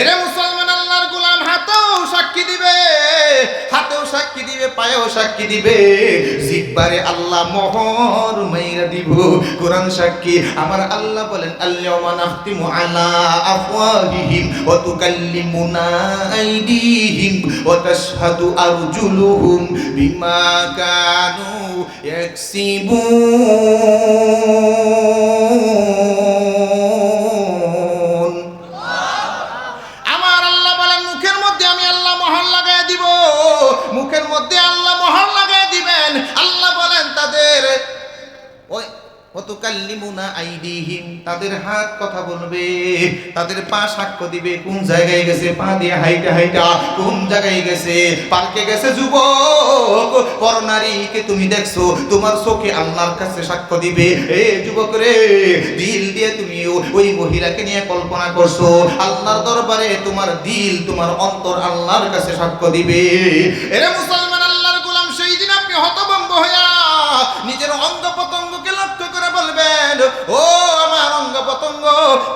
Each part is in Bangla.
এরে মুসলমান, আল্লাহর গোলাম হাতেও সাক্ষী দিবে, হাতেও সাক্ষী দিবে, পায়েও সাক্ষী দিবে, জিহ্বারে আল্লাহ মোহর মাইরা দিব। কোরআন সাক্ষী। আমার আল্লাহ বলেন, আল-ইয়াওমা নাখতিমু আলা আফওয়াহিহিম ওয়া তুকাল্লিমুনা আইদিহিম ওয়া তাশহাদু আরজুলুহুম বিমা কানু ইয়াকসিবুন। আমার আল্লাহ বলেন, মুখের মধ্যে আমি আল্লাহ মোহর লাগাই দিব, মুখের মধ্যে আল্লাহ মোহর লাগাই দিবেন। আল্লাহ বলেন, তাদের ওই ওয়াতুকাল্লিমুনা আইদিহিম, তাদের হাত কথা বলবে, তাদের পা সাক্ষ্য দিবে কোন জায়গায় গেছে, পা দিয়ে হাইটা হাইটা কোন জায়গায় গেছে, পার্কে গেছে যুবক, পরনারীকে তুমি দেখছো, তোমার চোখে আল্লাহর কাছে সাক্ষ্য দিবে। এ যুবক রে, দিল দিয়ে তুমি ওই মহিলাকে নিয়ে কল্পনা করছো, আল্লাহর দরবারে তোমার দিল, তোমার অন্তর আল্লাহর কাছে সাক্ষ্য দিবে। এরে মুসলমান, আল্লাহর গোলাম, সেই দিন আপনি হতভম্ব হইয়া নিজের অঙ্গ প্রত্যঙ্গকে লক্ষ্য করে বলবেন, ও আমার অঙ্গ প্রত্যঙ্গ,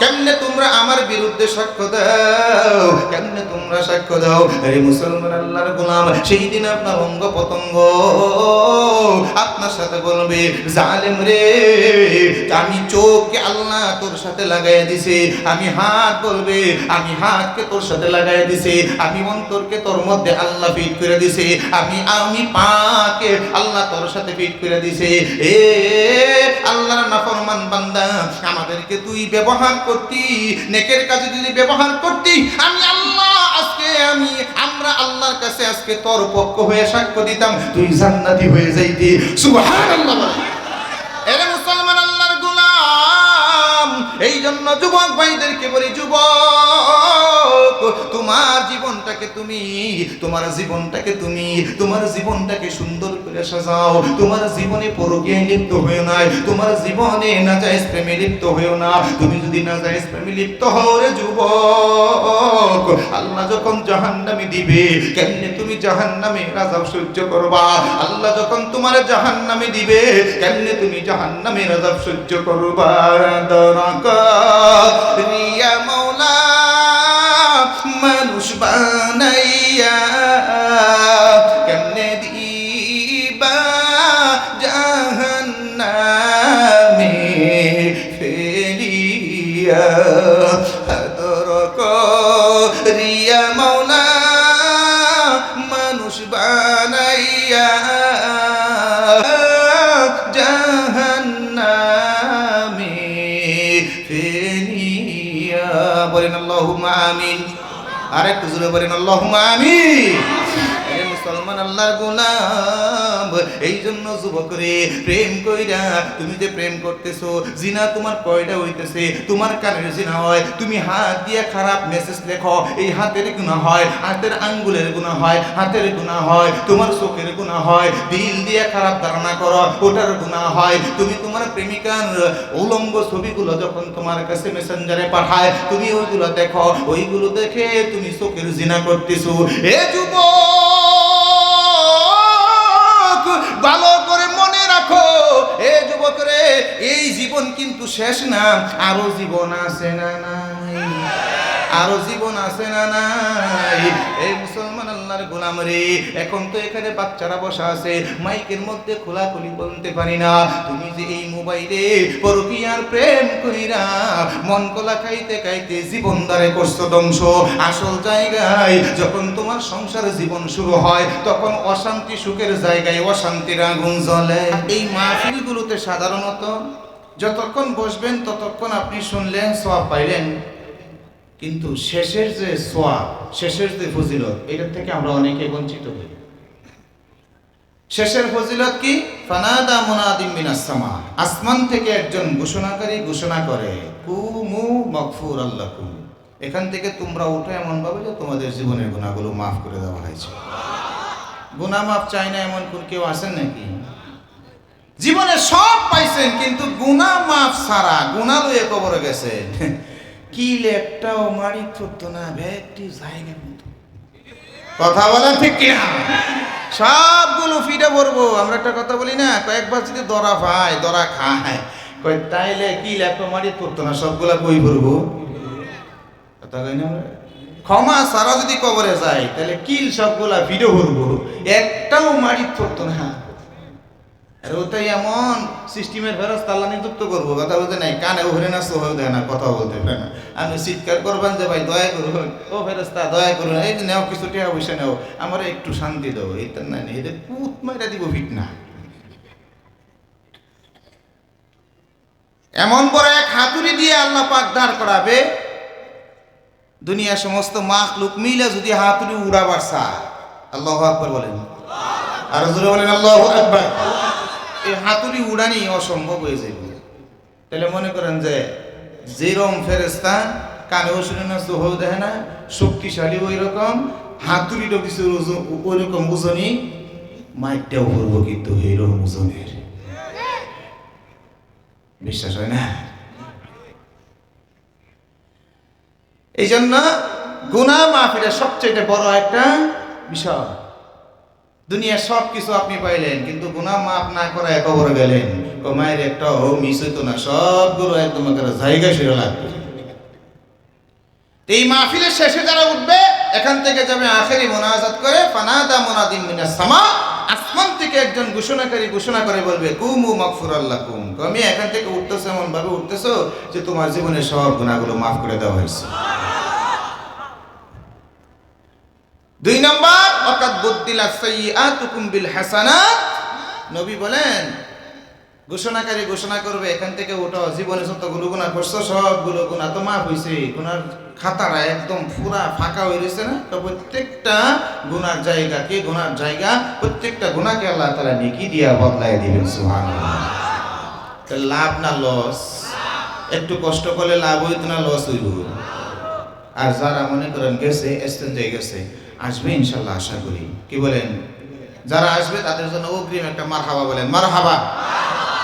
কেমনে তোমরা আমার বিরুদ্ধে সাক্ষ্য দাও, কেমনে তোমরা সাক্ষ্য দাও। আরে মুসলমান, আল্লাহর গোলাম, সেই দিন আপনার অঙ্গ প্রত্যঙ্গ আপনার সাথে বলবে, জালেম রে, আমি চোখকে আল্লাহ তোর সাথে লাগাই দিছে, আমি হাত বলবে, আমি হাতকে তোর সাথে লাগাই দিছে, আমি অন্তরকে তোর মধ্যে আল্লাহ ফিট করে দিছে, আমি পাকে আল্লাহ তোর সাথে ফিট করে দিছে। এ আল্লাহর নাফরমান বান্দা, আমাদেরকে তুই ব্যবহার করতি, নেকের কাজে যদি ব্যবহার করতি, আমি আল্লাহ আজকে আমরা আল্লাহর কাছে আজকে তোর পক্ষ হয়ে সাক্ষ্য দিতাম, তুই জান্নাতি হয়ে যাইতি। সুবহানাল্লাহ। এরে মুসলমান, আল্লাহর গোলাম, এই জন্য যুবক ভাইদেরকে বলি, যুবক, তোমার জীবনটাকে তুমি সুন্দর করে সাজাও, তোমার জীবনে পরকীয়ায় লিপ্ত হয়েও না, তোমার জীবনে নাজায়েজ প্রেমে লিপ্ত হয়েও না। তুমি যদি নাজায়েজ প্রেমে লিপ্ত হও রে যুবক, আল্লাহ যখন জাহান্নামে দিবে, কেমনে তুমি জাহান্নামের আযাব সহ্য করবা? আল্লাহ যখন তোমার জাহান্নামে দিবে, কেমনে তুমি জাহান্নামের আযাব সহ্য করবা? দরকা রিয়া মাওলা মানুষ বানাইয়া কেমনে দিবা জাহান্নামে ফেলিয়া। দরকা রিয়া মাওলা মানুষ বানাইয়া জাহান্নামে ফেলিয়া। বলেন আল্লাহুম্মা আমিন। আরেকটু জোরে বলেন আল্লাহুম্মা আমিন। মুসলমান, আল্লাহর গোলাম, এই জন্য যুবক রে, প্রেম কইরা তুমি যে প্রেম করতেছো, জিনা তোমার কয়টা হইতেছে? তোমার কানের জিনা হয়, তুমি হাত দিয়ে খারাপ মেসেজ লেখো, এই হাতের গুনাহ হয়, হাতের আঙ্গুলের গুনাহ হয়, হাতের গুনাহ হয়, তোমার চোখের গুনাহ হয়, দিল দিয়ে খারাপ ধারণা করো, ওটার গুনাহ হয়। তুমি তোমার প্রেমিকার উলঙ্গ ছবিগুলো যখন তোমার কাছে মেসেঞ্জারে পাঠায়, তুমি ওইগুলো দেখো, ওইগুলো দেখে তুমি চোখের জিনা করতেছো। এ যুবক, ভালো করে মনে রাখো, এ যুবক রে, এই জীবন কিন্তু শেষ না, আরো জীবন আছে না নাই? আরো জীবন আছে না নাই? এই মুসলমান, আল্লাহর গোলাম রে, এখন তো এখানে বাচ্চারা বসা আছে, মাইকের মধ্যে খোলাখুলি বলতে পারি না। তুমি যে এই মোবাইলে পরকীয়ার প্রেম কইরা মন কলা খাইতে খাইতে জীবন দ্বারে করছো ধ্বংস। আসল জায়গায় যখন তোমার সংসারে জীবন শুরু হয়, তখন অশান্তি সুখের জায়গায় অশান্তির আগুন জ্বলে। এই মাহফিলগুলোতে সাধারণত যতক্ষণ বসবেন ততক্ষণ আপনি শুনলেন, সওয়াব পাইলেন, কিন্তু শেষের যে সওয়াব, শেষের যে ফজিলত, এটার থেকে আমরা অনেকে বঞ্চিত হই। শেষের ফজিলত কি? ফানাদা মুনাদিম মিনাস সামা, আসমান থেকে একজন ঘোষণাকারী ঘোষণা করে, কুমু মাগফুরাল লাকুম, এখান থেকে তোমরা উঠো, এমন ভাবে যে তোমাদের জীবনের গুনাহগুলো মাফ করে দেওয়া হয়েছে। গুনাহ মাফ চাই না এমন কোন কেউ আছেন নাকি? জীবনে সব পাইছেন, কিন্তু গুনাহ মাফ ছাড়া গুনাহ লয়ে কবরে গেছেন, কি লেপটাও মারি থতো না, ব্যক্তি জায়গার মতো। কথা বলেন ঠিক কিনা? সবগুলো ফিডে ভরবো। আমরা একটা কথা বলি না, কয়েকবার যদি দরা পায়, দরা খায়, কয় তাইলে কি লেপটা মারি থতো না, সবগুলা কই ভরবো? কথা কই না? ক্ষমা সারা যদি কবরে যায় তাহলে কিল সবগুলা ভিডিও করবো, একটাও মাটির থাকতো না। আর ওটাই এমন সিস্টেমের ফেরস্তা আল্লাহ নিযুক্ত করবো, কথা বলতে নাই, কানে ওখানে না সোহেও দেয় না, কথা বলতে পারে না। আমি চিৎকার করবেন যে ভাই দয়া করুন, ও ফেরস্তা দয়া করুন, এই যে নেও কিছু টাকা পয়সা নেও, আমার একটু শান্তি দাও, এটা নাই এদের পুত মাইরা দিব ফিটনা। এমন বড় এক হাতুড়ি দিয়ে আল্লাহ পাক দাঁড় করাবে, দুনিয়ার সমস্ত মাখলুক মিলে যদি হাতুড়ি উড়াবার চায়, আল্লাহু আকবার বলেন, আর জোরে বলেন আল্লাহু আকবার, এই হাতুড়ি উড়ানি অসম্ভব হয়ে যাবে। তাহলে মনে করেন যে যেরকম ফেরেস্তা কানেও শুনে না, চোখেও দেখে না, শক্তিশালী ওই রকম, হাতুড়িটা কিছু ওই রকম ওজনই, মাইকটাও করবো কিন্তু এইরকম ওজনের। বিশ্বাস হয় না? এই জন্য গুনাহ মাফিরের সবচেয়ে বড় একটা বিষয়। দুনিয়ার সব কিছু আপনি পাইলেন, কিন্তু গুনাহ মাফ না করে কবরে গেলেন, মায়ের একটা মিস হইতো না, সবগুলো একদম জায়গা সেরে লাগবে। এই মাহফিলের শেষে যারা উঠবে, এখান থেকে যাবে আখেরি মোনাজাত করে, ফানাদা মুনাদিম মিনাস সামা, আসমান থেকে একজন ঘোষণাকারী ঘোষণা করে বলবে, কুমু মাগফুরাল লাকুম, তুমি এখান থেকে উঠতেছো এমন ভাবে উঠতেছো যে তোমার জীবনের সব গুনাহগুলো মাফ করে দেওয়া হয়েছে। 2 নম্বর, ওয়াকাদ বুদ্দিলাস সাইয়্যাতুকুম বিল হাসানাত, নবী বলেন ঘোষণাকারী ঘোষণা করবে, এখান থেকে ওঠো, জীবনে যতগুলো গুনাহ করছো সবগুলো গুনাহ তো মাফ হয়েছে, গুনার খাতাটা একদম পুরা ফাঁকা হয়ে গেছে না, তো প্রত্যেকটা গুনার জায়গাকে, গুনার জায়গা প্রত্যেকটা গুনাহকে আল্লাহ তাআলা নেকি দিয়া বদলায় দিবেন। সুবহানাল্লাহ। তো লাভ না লস? একটু কষ্ট করলে লাভ হইতো না লস হইব? আর যারা মনে করেন গেছে এক্সচেঞ্জ হয়ে গেছে, আসবে ইনশাল্লাহ আশা করি, কি বলেন? যারা আসবে তাদের জন্য অগ্রিম একটা মারহাবা বলেন, মারহাবা।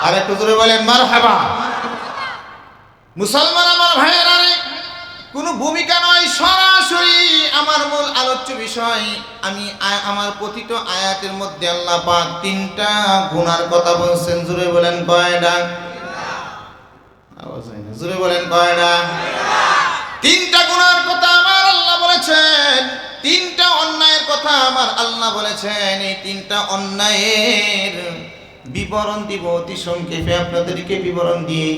আর একটু জোরে বলেন মারহাবা। মুসলমান আমার ভাইয়েরা, কোনো ভূমিকা নয়, সরাসরি আমার মূল আলোচ্য বিষয়। আমি আমার প্রতিট আয়াতের মধ্যে আল্লাহ পাক 3টা গুনার কথা বলছেন। জোরে বলেন কয়টা? আওয়াজ হয় না, জোরে বলেন কয়টা? 3টা গুনার কথা আমার আল্লাহ বলেছেন, 3টা অন্যায়ের কথা আমার আল্লাহ বলেছেন। এই 3টা অন্যায়ের বিবরণ দিব অতি সংক্ষেপে, আপনাদেরকে বিবরণ দিয়ে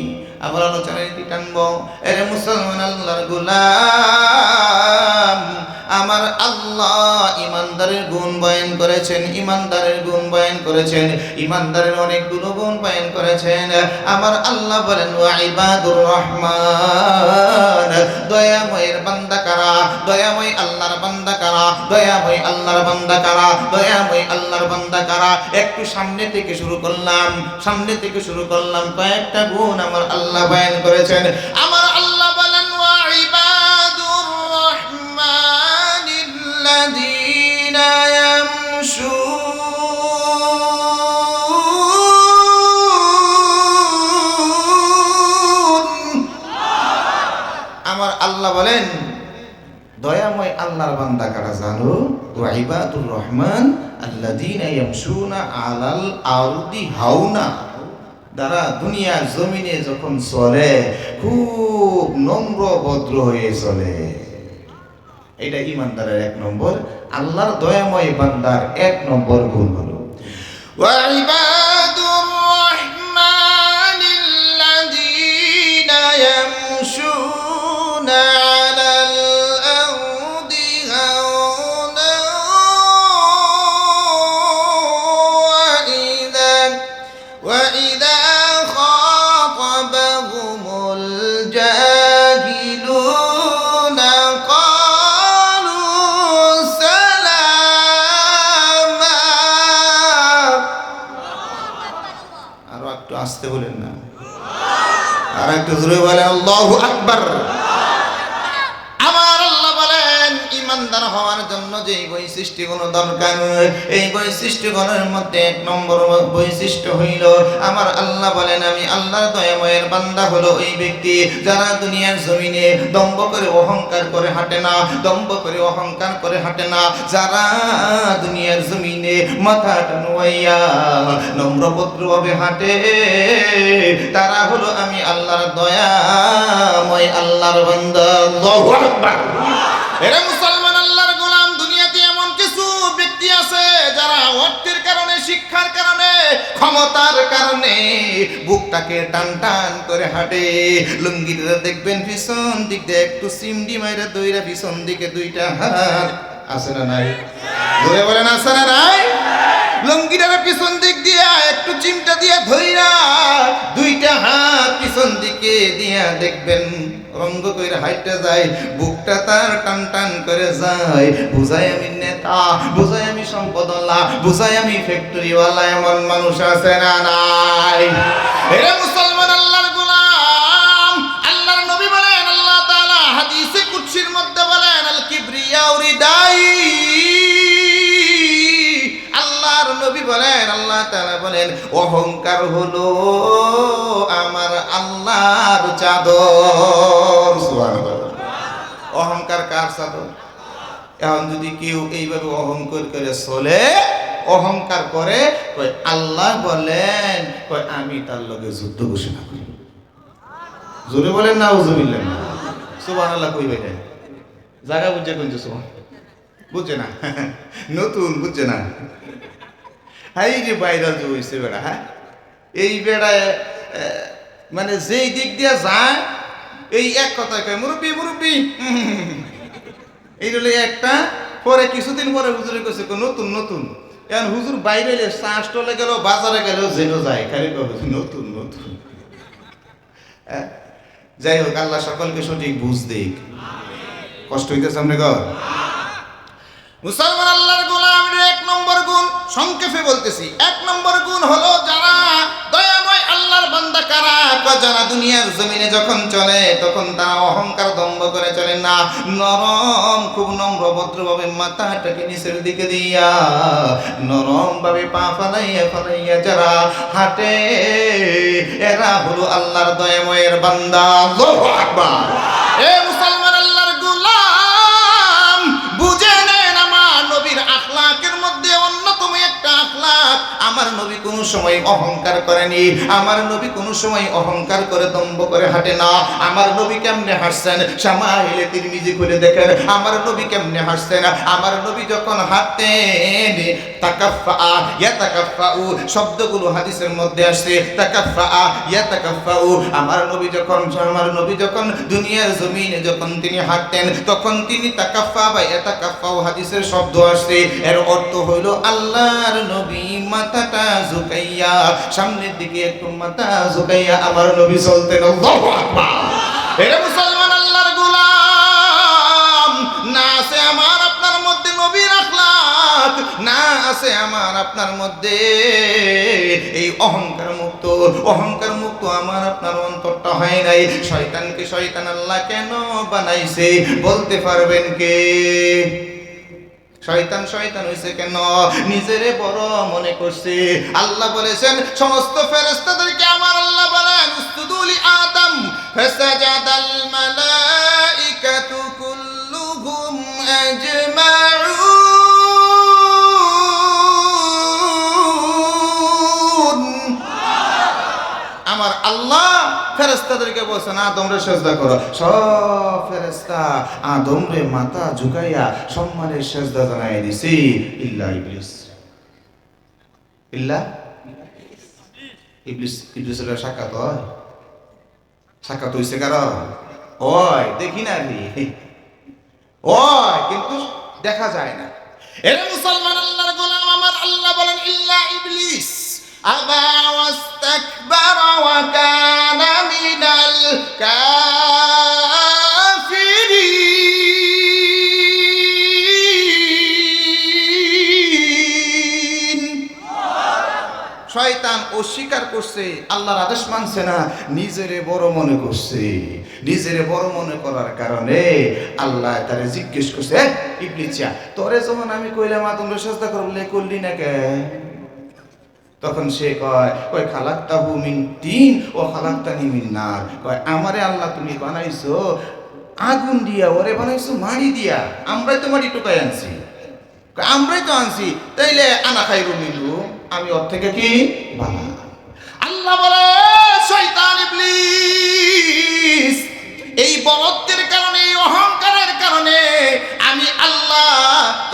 আবার আলোচনায় টানবো। এর মুসলমান আল্লাহর গোলাম, আমার আল্লাহ ইমানদারের গুণ বয়ান করেছেন, ইমানদারের গুণ বয়ান করেছেন, ইমানদারের অনেকগুলো গুণ বয়ান করেছেন। আমার আল্লাহ বলেন, ওয়া ইবাদুর রহমান, দয়াময়ের বান্দা কারা, দয়াময় আল্লাহর বান্দা কারা, দয়াময় আল্লাহর বান্দা কারা, দয়াময় আল্লাহর বান্দা কারা। একটু সামনে থেকে শুরু করলাম, সামনে থেকে শুরু করলাম, কয়েকটা গুণ আমার আল্লাহ বয়ান করেছেন। আমার আল্লাহ বলেন, ওয়া ইবাদুর রহমানিল্লাযীনা আমার আল্লাহ বলেন, দয়াময় আল্লাহর বান্দা কারা জানো? ওয়া ইবাদুর রহমান আল্লাযীনা ইয়ামশুনা আলাল আরদি হাওনা, যারা দুনিয়ার জমিনে যখন চলে খুব নম্র ভদ্র হয়ে চলে। এটা ইমানদারের 1 নম্বর, আল্লাহর দয়াময় বান্দার 1 নম্বর গুণ হলো ওয়া ইবাদুর রহমানিল্লাযীনা ইয়ামশুনা আলাল আরদি হাওনা ওয়া ইযা খাতাবাহুমুল জাহিলুনা ক্বালু সালামা। আরো একটু আস্তে বলেন না, আর একটু জোরে বলেন আল্লাহু আকবার। আমার আল্লাহ বলেন, ইমানদার হওয়ার জন্য যে বৈশিষ্ট্যগুলো দরকার, এই বৈশিষ্ট্যগুলোর মধ্যে 1 নম্বর বৈশিষ্ট্য হইল, আমার আল্লাহ বলেন, আমি আল্লাহর দয়াময়ের বান্দা হলো ওই ব্যক্তি যারা দুনিয়ার জমিনে দম্ভ করে অহংকার করে হাঁটে না, দম্ভ করে অহংকার করে হাঁটে না, যারা দুনিয়ার জমিনে মাথা টানুয়াইয়া নম্রভদ্রভাবে হাঁটে, তারা হলো আমি আল্লাহর দয়াময় আল্লাহর বান্দা। আল্লাহু আকবার। এরা ক্ষমতার কারণে বুকটাকে টান টান করে হাঁটে। লুঙ্গিটা দেখবেন পিছন দিক দিয়ে একটু সিমডি মাইরা দইরা পিছন দিকে দুইটা হাত আছে না নাই? ধরে বলেন আছে না নাই? লুঙ্গিটাকে পিছন দিক দিয়া একটু চিমটা দিয়া ধইরা দুইটা হাত পিছন দিকে দিয়া দেখবেন রঙ্গ করে হাইটে যায়, বুকটা তার টান টান করে যায়। বুঝাই আমি নেতা, বুঝাই আমি সম্পদওয়ালা, বুঝাই আমি ফ্যাক্টরিওয়ালা, এমন মানুষ আছে না নাই? এরা মুসলমান আল্লাহর গোলাম। আল্লাহর নবী বলেন, আল্লাহ তাআলা হাদিসে কুদসির মধ্যে বলেন, আল কিবরিয়া উরিদাই। আল্লাহর নবী বলেন, আল্লাহ তাআলা বলেন, অহংকার হলো আমার আল্লাহর চাদর। সুবহানাল্লাহ। অহংকার কার চাদর? এখন যদি কেউ এইভাবে অহংকার করে চলে, অহংকার করে, কই আল্লাহ বলেন, কই আমি তার লগে যুদ্ধ ঘোষণা করি। জোরে বলেন না উজুবিল্লাহ। সুবহানাল্লাহ কই বেটা জায়গা বুঝে কোনছে সুবহান বুঝছে না, নতুন বুঝছে না। হাই যে ভাইরাল যে হইছে বেড়া, হ্যাঁ এই বেড়ায় মানে যেই দিক দিয়ে যায় এই এক কথা কয় মুরব্বি মুরব্বি, এই হলো একটা। পরে কিছুদিন পরে হুজুরে কইছে নতুন নতুন। এখন হুজুর বাইরে এলে চা স্টলে গেল, বাজারে গেল, যেন যায় খালি নতুন নতুন। যাই হোক, আল্লাহ সকলকে সঠিক বুঝ দিক। কষ্ট হইতেছে আপনি গো মুসলমান আল্লাহর গোলামের এক নম্বর গুণ সংক্ষেপে বলতেছি। এক নম্বর গুণ হলো যারা দয়াময় আল্লাহর বান্দা কারা? যারা দুনিয়ার জমিনে যখন চলে তখন তারা অহংকার দম্ভ করে চলে না, নরম, খুব নম্র ভদ্রভাবে মাথাটাকে নিচের দিকে দিয়া নরম ভাবে পা ফালাইয়া ফালাইয়া যারা হাঁটে, এরা হলো আল্লাহর দয়াময়ের বান্দা। আল্লাহু আকবার। এ মুসলমান আল্লাহর গোলাম, বুঝে নেন আমার নবীর আখলাকের মধ্যে অন্যতম একটা আখলাক, আমার নবী কোনো সময় অহংকার করেনি। আমার নবী কোনো সময় অহংকার করে দম্ভ করে হাঁটে না। আমার নবী কেমনে হাঁটছেন? শামাইলে তিরমিজি খুলে দেখেন আমার নবী কেমনে হাঁটছেন। আমার নবী যখন হাঁটতেন, তাকাফফা ইয়াতাকাফফাউ শব্দগুলো হাদিসের মধ্যে আসছে, তাকাফফা ইয়াতাকাফফাউ। আমার নবী যখন দুনিয়ার জমিনে যখন তিনি হাঁটতেন তখন তিনি তাকাফফা বা ইয়াতাকাফফাউ হাদিসের শব্দ আসছে। এর অর্থ হইল আল্লাহর নবী মাথাটা ঝুঁকাইয়া সামনের দিকে একটু মাথা ঝুঁকাইয়া আমার নবী চলতেন। আল্লাহু আকবার। এরা মুসলমান আল্লাহর গোলাম, না আছে আমার আপনার মধ্যে নবীর আখলাক, না আছে আমার আপনার মধ্যে এই অহংকার মুক্ত আমার আপনার অন্তরটা হয় নাই। শয়তানকে শয়তান আল্লাহ কেন বানাইছে বলতে পারবেন কে? শয়তান হইছে কেন? নিজেরে বড় মনে করছে। আল্লাহ বলেছেন সমস্ত ফেরেশতাদেরকে আমার আল্লাহ বলেন উসজুদু লি আদম ফাসাজাদাল মালাইকাতু কুল্লুহুম আজমাউন। আমার আল্লাহ ফেরেশতাদেরকে বলছেন আদমরে সেজদা করো। সব ফেরেশতা আদমরে মাথা ঝুঁকাইয়া সম্মানের সেজদা জানাই দিছে, ইল্লা ইবলিস। ইবলিসের সাক্ষাৎ হয়? সাক্ষাৎ হইছে কারো? ওই দেখি না রে, ওই কিন্তু দেখা যায় না। এরা মুসলমান আল্লাহর গোলাম, আমার আল্লাহ বলেন ইল্লা ইবলিস আবা ওয়াস্তাকবারা ওয়া কানা মিনাল কাফিরিন। শয়তান অস্বীকার করছে, আল্লাহর আদেশ মানছে না, নিজেরে বড় মনে করছে। নিজেরে বড় মনে করার কারণে আল্লাহ তারে জিজ্ঞেস করছে, ইবলিসা তোরে যখন আমি কইলাম তোমরা সেজদা করলে করলি না কে? তখন সে কয় খালাকতাহু মিন তিন ও খালাকতানি মিন নার। কয় আমারে আল্লাহ তুমি বানাইছো আগুন দিয়া, ওরে বানাইছো মাটি দিয়া। আমরাই তো মাটি টুকাই আনছি, আমরাই তো আনছি, তাইলে আনা খাইরু মিনহু, আমি ওর থেকে কি ভালো। আল্লাহ বলে শয়তান ইবলিস এই বলদের কারণে, এই অহংকারের কারণে আমি আল্লাহ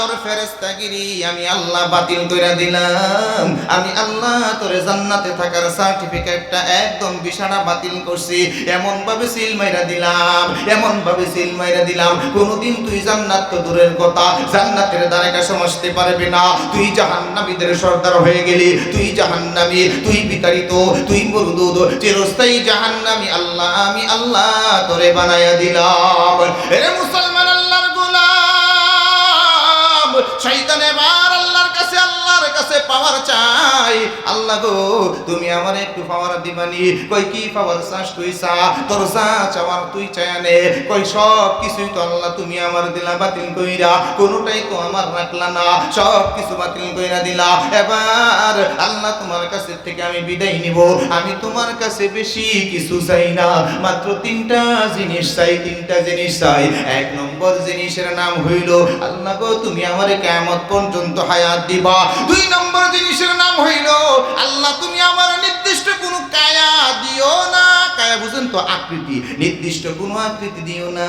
তোর ফেরেশতাগিরি আমি আল্লাহ বাতিল কইরা দিলাম। আমি আল্লাহ তোরে জান্নাতে থাকার সার্টিফিকেটটা একদম বিছানা বাতিল করছি। এমন ভাবে সিল মাইরা দিলাম, এমন ভাবে সিল মাইরা দিলাম, কোনোদিন তুই জান্নাত তো দূরের কথা জান্নাতের দ্বারে কাছে আসতে পারবি না। তুই জাহান্নামীদের সর্দার হয়ে গেলি, তুই জাহান্নামী, তুই বিতাড়িত, তুই মরদুদ, চিরস্থায়ী জাহান্নামী। আল্লাহ আমি আল্লাহ তোরে বানায়া দিলাম। এরে মুসলমান আল্লাহর গোলাম, শয়তান এবার আল্লাহর কাছে পাওয়ার চাই। আল্লাহ গো তুমি আমার একটু পাওয়ার দিবানি। কই কি পাওয়ার চাস তুই চা, তোর চা চাওয়ার তুই চায়ানে। কই সব কিছুই তো আল্লাহ তুমি আমার দিলা বাতিল কইরা, কোনোটাই তো আমার রাখলা না, সব কিছু বাতিল কইরা দিলা। এবার আল্লাহ তোমার কাছে থেকে আমি বিদায় নিব। আমি তোমার কাছে বেশি কিছু চাই না, মাত্র তিনটা জিনিস চাই, তিনটা জিনিস চাই। এক নম্বর জিনিসের নাম হইল আল্লাহ গো তুমি আমারে কিয়ামত পর্যন্ত হায়াত দিবা। দুই নম্বর জিনিসের নাম হইল আল্লাহ তুমি আমার নির্দিষ্ট কোনো কায়া দিও না। কায়া বুঝেন তো, আকৃতি, নির্দিষ্ট কোনো আকৃতি দিও না।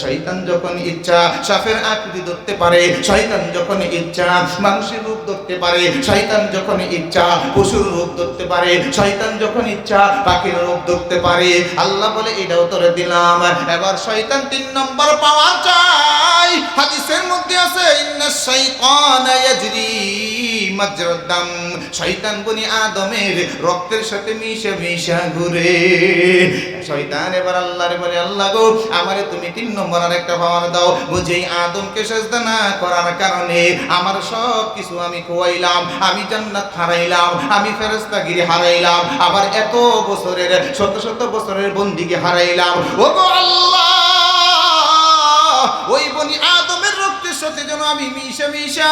শয়তান যখন ইচ্ছা সাপের আকৃতি ধরতে পারে, শয়তান যখন ইচ্ছা মানুষের রূপ ধরতে পারে, শয়তান যখন ইচ্ছা পশুর রূপ ধরতে পারে, শয়তান যখন ইচ্ছা পাখির রূপ ধরতে পারে। আল্লাহ বলে এটাও তোরে দিলাম। এবার শয়তান তিন নম্বর পাওয়ার চাই। হাদিসের মধ্যে আছে ইন্নাশ শাইতানা ইয়াজরি মাজরাদ দাম, শয়তান বনি আদমের রক্তের সাথে মিশা ঘুরে। শয়তান এবার আল্লাহরে বলে আল্লাহ গো আমারে তুমি তিন নম্বর আরেকটা পাওয়ার দাও। বুঝি আদমকে সিজদা না করার কারণে আমার সব কিছু আমি খোয়াইলাম, আমি জান্নাত হারাইলাম, আমি ফেরেশতাগিরি হারাইলাম, আবার এত বছরের শত শত বছরের বন্দিকে হারাইলাম। ওগো আল্লাহ ওই বনি আদমের রক্তের সাথে যেন আমি মিশা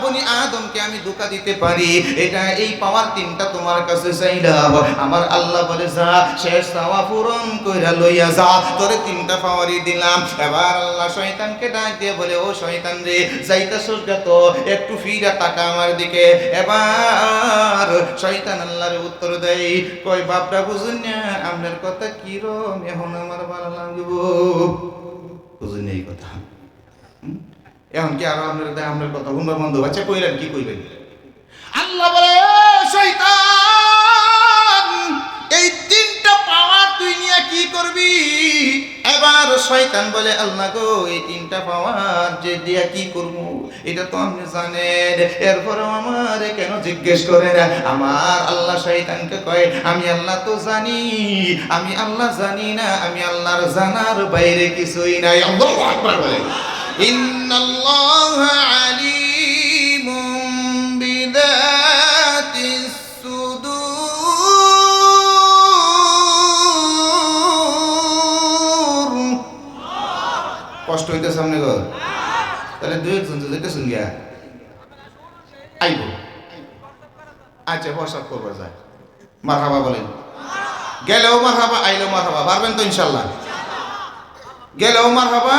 বনি আদমকে আমি ধোঁকা দিতে পারি, এটা এই পাওয়ার তিনটা তোমার কাছে চাইলাম। আমার আল্লাহ বলে যা শেষ চাওয়া পূরণ কইরা লইয়া যা, তোরে তিনটা পাওয়ারই দিলাম। এবার আল্লাহ শয়তানকে ডাক দিয়ে বলে ও শয়তান রে যাইতাছস তো একটু ফিরা তাকা আমার দিকে। এবার শয়তান আল্লাহর উত্তর দেয় কই বাপরা বুঝুন না আপনার কথা কি রকম এখন আমার ভালো লাগবো, বুঝুন এই কথা। এখন কি আরো আপনার কথা শুনবা বন্ধ? বাচ্চা কইলেন কি কইবেন? আল্লাহ বলে শয়তান এই তিনটা পাওয়ার তুই নিয়ে কি করবি? এবার শয়তান বলে আল্লাহ গো এই তিনটা পাওয়ার যে দিয়া কি করব এটা তো আপনি জানেন, এরপরও আমার কেন জিজ্ঞেস করেন? আমার আল্লাহ শয়তানকে কয় আমি আল্লাহ তো জানি, আমি আল্লাহ জানি না, আমি আল্লাহর জানার বাইরে কিছুই নাই। আল্লাহু আকবার বলে ইন্নাল্লাহা আলিমুম বিযাতিস সুদূর। কষ্ট হইতেছে সামনে গো, তাহলে দুই একজন যেতেছেন গিয়া আইব। আচ্ছা বসাত করবা যায় মারহাবা বলেন, গেলেও মারহাবা আইলেও মারহাবা, পারবেন তো ইনশাল্লাহ? গেলেও মারহাবা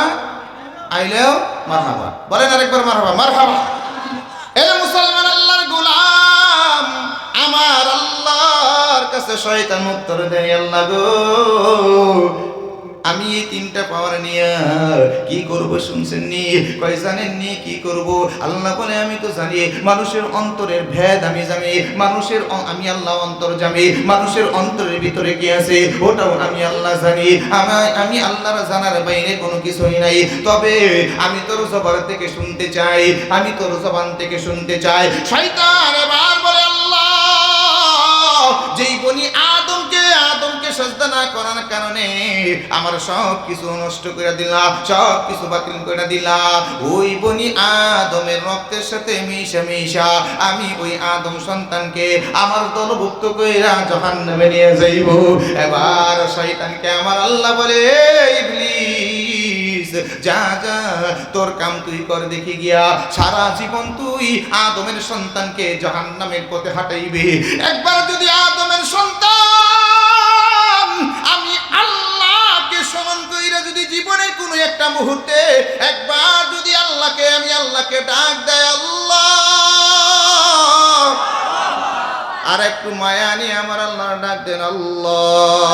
আইলেও মারহাবা, বলেন আরেকবার মারহাবা। মারহাবা। এ মুসলমান আল্লাহর গোলাম, আমার আল্লাহর কাছে শয়তান উত্তর দেয় আল্লাহ গো আমি এই তিনটা পাওয়ার নিয়ে কি করব শুনছেন নি? কয় জানেন নি কি করব? আল্লাহ বলে আমি তো জানি মানুষের অন্তরের ভেদ আমি জানি, মানুষের আমি আল্লাহ অন্তর জানি, মানুষের অন্তরের ভিতরে কি আছে ওটাও আমি আল্লাহ জানি। আমি আল্লাহর জানার বাইরে কোনো কিছুই নাই। তবে আমি তোর জবান থেকে শুনতে চাই, আমি তোর জবান থেকে শুনতে চাই। শয়তান এবার বলে আল্লাহ যেই বনি আদমকে সাজদা না করার কারণে আমার সব কিছু নষ্ট করে দিলাম, সব কিছু বাতিল করে দিলাম, ওই বনি আদমের রক্তের সাথে মিশা আমি ওই আদম সন্তানকে আমার দলভুক্ত কইরা জাহান্নামে নিয়ে যাইব। এবার শয়তানকে আমার আল্লাহ বলে ইবলিস যা যা তোর কাম তুই কর দেখি গিয়া, সারা জীবন তুই আদমের সন্তানকে জাহান্নামের পথে হাঁটাইবে। একবার যদি আদমের সন্তান আমি আল্লাহকে স্মরণ কইরা যদি জীবনের কোনো একটা মুহূর্তে একবার যদি আমি আল্লাহকে ডাক দেয় আল্লাহ, আর একটু মায়া নিয়ে আমার আল্লাহ ডাক দেন আল্লাহ,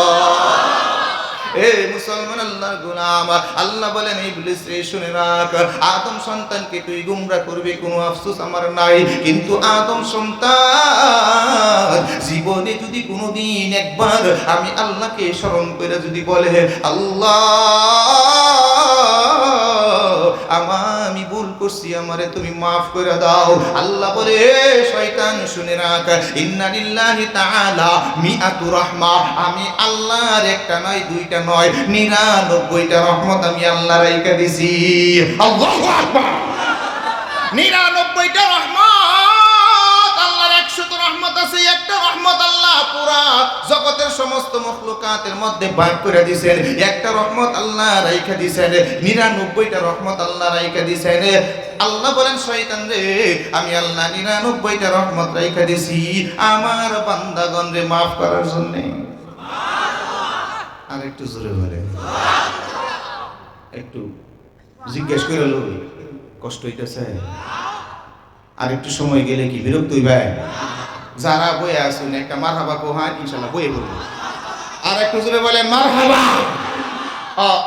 এ মুসলমান আল্লাহর গোলাম, আল্লাহ বলেন ইবলিস রে শুনে রাখ, আদম সন্তানকে তুই গোমরা করবি কোনো আফসোস আমার নাই, কিন্তু আদম সন্তান জীবনে যদি কোনোদিন একবার আমি আল্লাহকে স্মরণ করে যদি বলে আল্লাহ আমি ভুল করছি, আমারে তুমি মাফ করে দাও, আল্লাহ বলে শয়তান শুনে রাখ, ইন্না লিল্লাহি তাআলা মিআতু রাহমা, আমি আল্লাহর একটা নয় দুইটা নয় 99টা রহমত আমি আল্লাহ রাইখা দিছি। আল্লাহু আকবার। 99টা রহমত, আল্লাহর 100 রহমত আছে, একটা রহমত আল্লাহ পুরা জগতের সমস্ত মখলুকাতের মধ্যে ভাগ করে দিবেন, একটা রহমত আল্লাহ রাইখা দিবেন, 99টা রহমত আল্লাহ রাইখা দিবেন। আল্লাহ বলেন শয়তান রে আমি আল্লাহ 99টা রহমত রাইখা দিছি আমার বান্দাগণ রে maaf করার জন্য। আর একটু জোরে বলে, একটু জিজ্ঞেস করে লই কষ্ট হইতেছে, আর একটু সময় গেলে কি বিরক্ত হইবে? যারা বয়ে আসুন একটা মারহাবা কোহান ইনশাআল্লাহ বয়ে বলবো। আর একটু জোরে বলেন মারহাবা।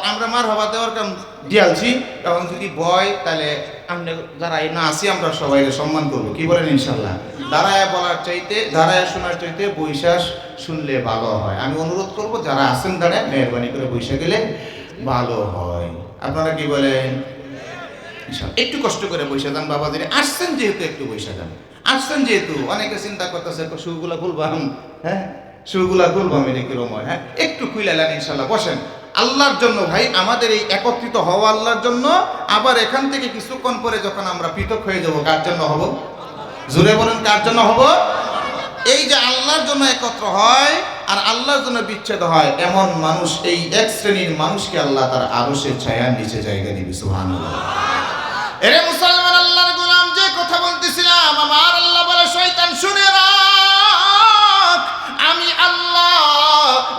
আমরা মারহাবা দেওয়ার কাম দিয়ালছি, এখন যদি বয় তাহলে আমরা যারা না আছি আমরা সবাই সম্মান করবো, কি বলেন ইনশাআল্লাহ? দাঁড়ায় বলার চাইতে দাঁড়ায় শোনার চাইতে বৈশাস শুনলে ভালো হয়। আমি অনুরোধ করব যারা আছেন দাঁড়ায় মেহরবানি করে বৈশা গেলে ভালো হয়। আপনারা কি বলেন? একটু কষ্ট করে বৈশা যান বাবাদের, আসছেন যেহেতু একটু বৈশা যান, আসছেন যেহেতু। অনেকে চিন্তা করতেছে শুগুলা খুলবাম, হ্যাঁ শুগুলা খুলবাম, এটা কিরম হয়? হ্যাঁ একটু খুইলালেন ইনশাল্লাহ, বসেন। আল্লাহর জন্য ভাই আমাদের এই একত্রিত হওয়া আল্লাহর জন্য, আবার এখান থেকে কিছুক্ষণ পরে যখন আমরা পৃথক হয়ে যাব কার জন্য হব? জোরে বলেন কার জন্য হব? এই যে আল্লাহর জন্য একত্র হয় আর আল্লাহর জন্য বিচ্ছেদ হয়, এমন মানুষ, এই এক শ্রেণীর মানুষকে আল্লাহ তার আরশের ছায়ার নিচে জায়গা দিবে। সুবহানাল্লাহ। এরে মুসলমান আল্লাহর গোলাম, যে কথা বলতেছিলাম, আমার আল্লাহ বলে শয়তান শুনে রাখ, আমি আল্লাহ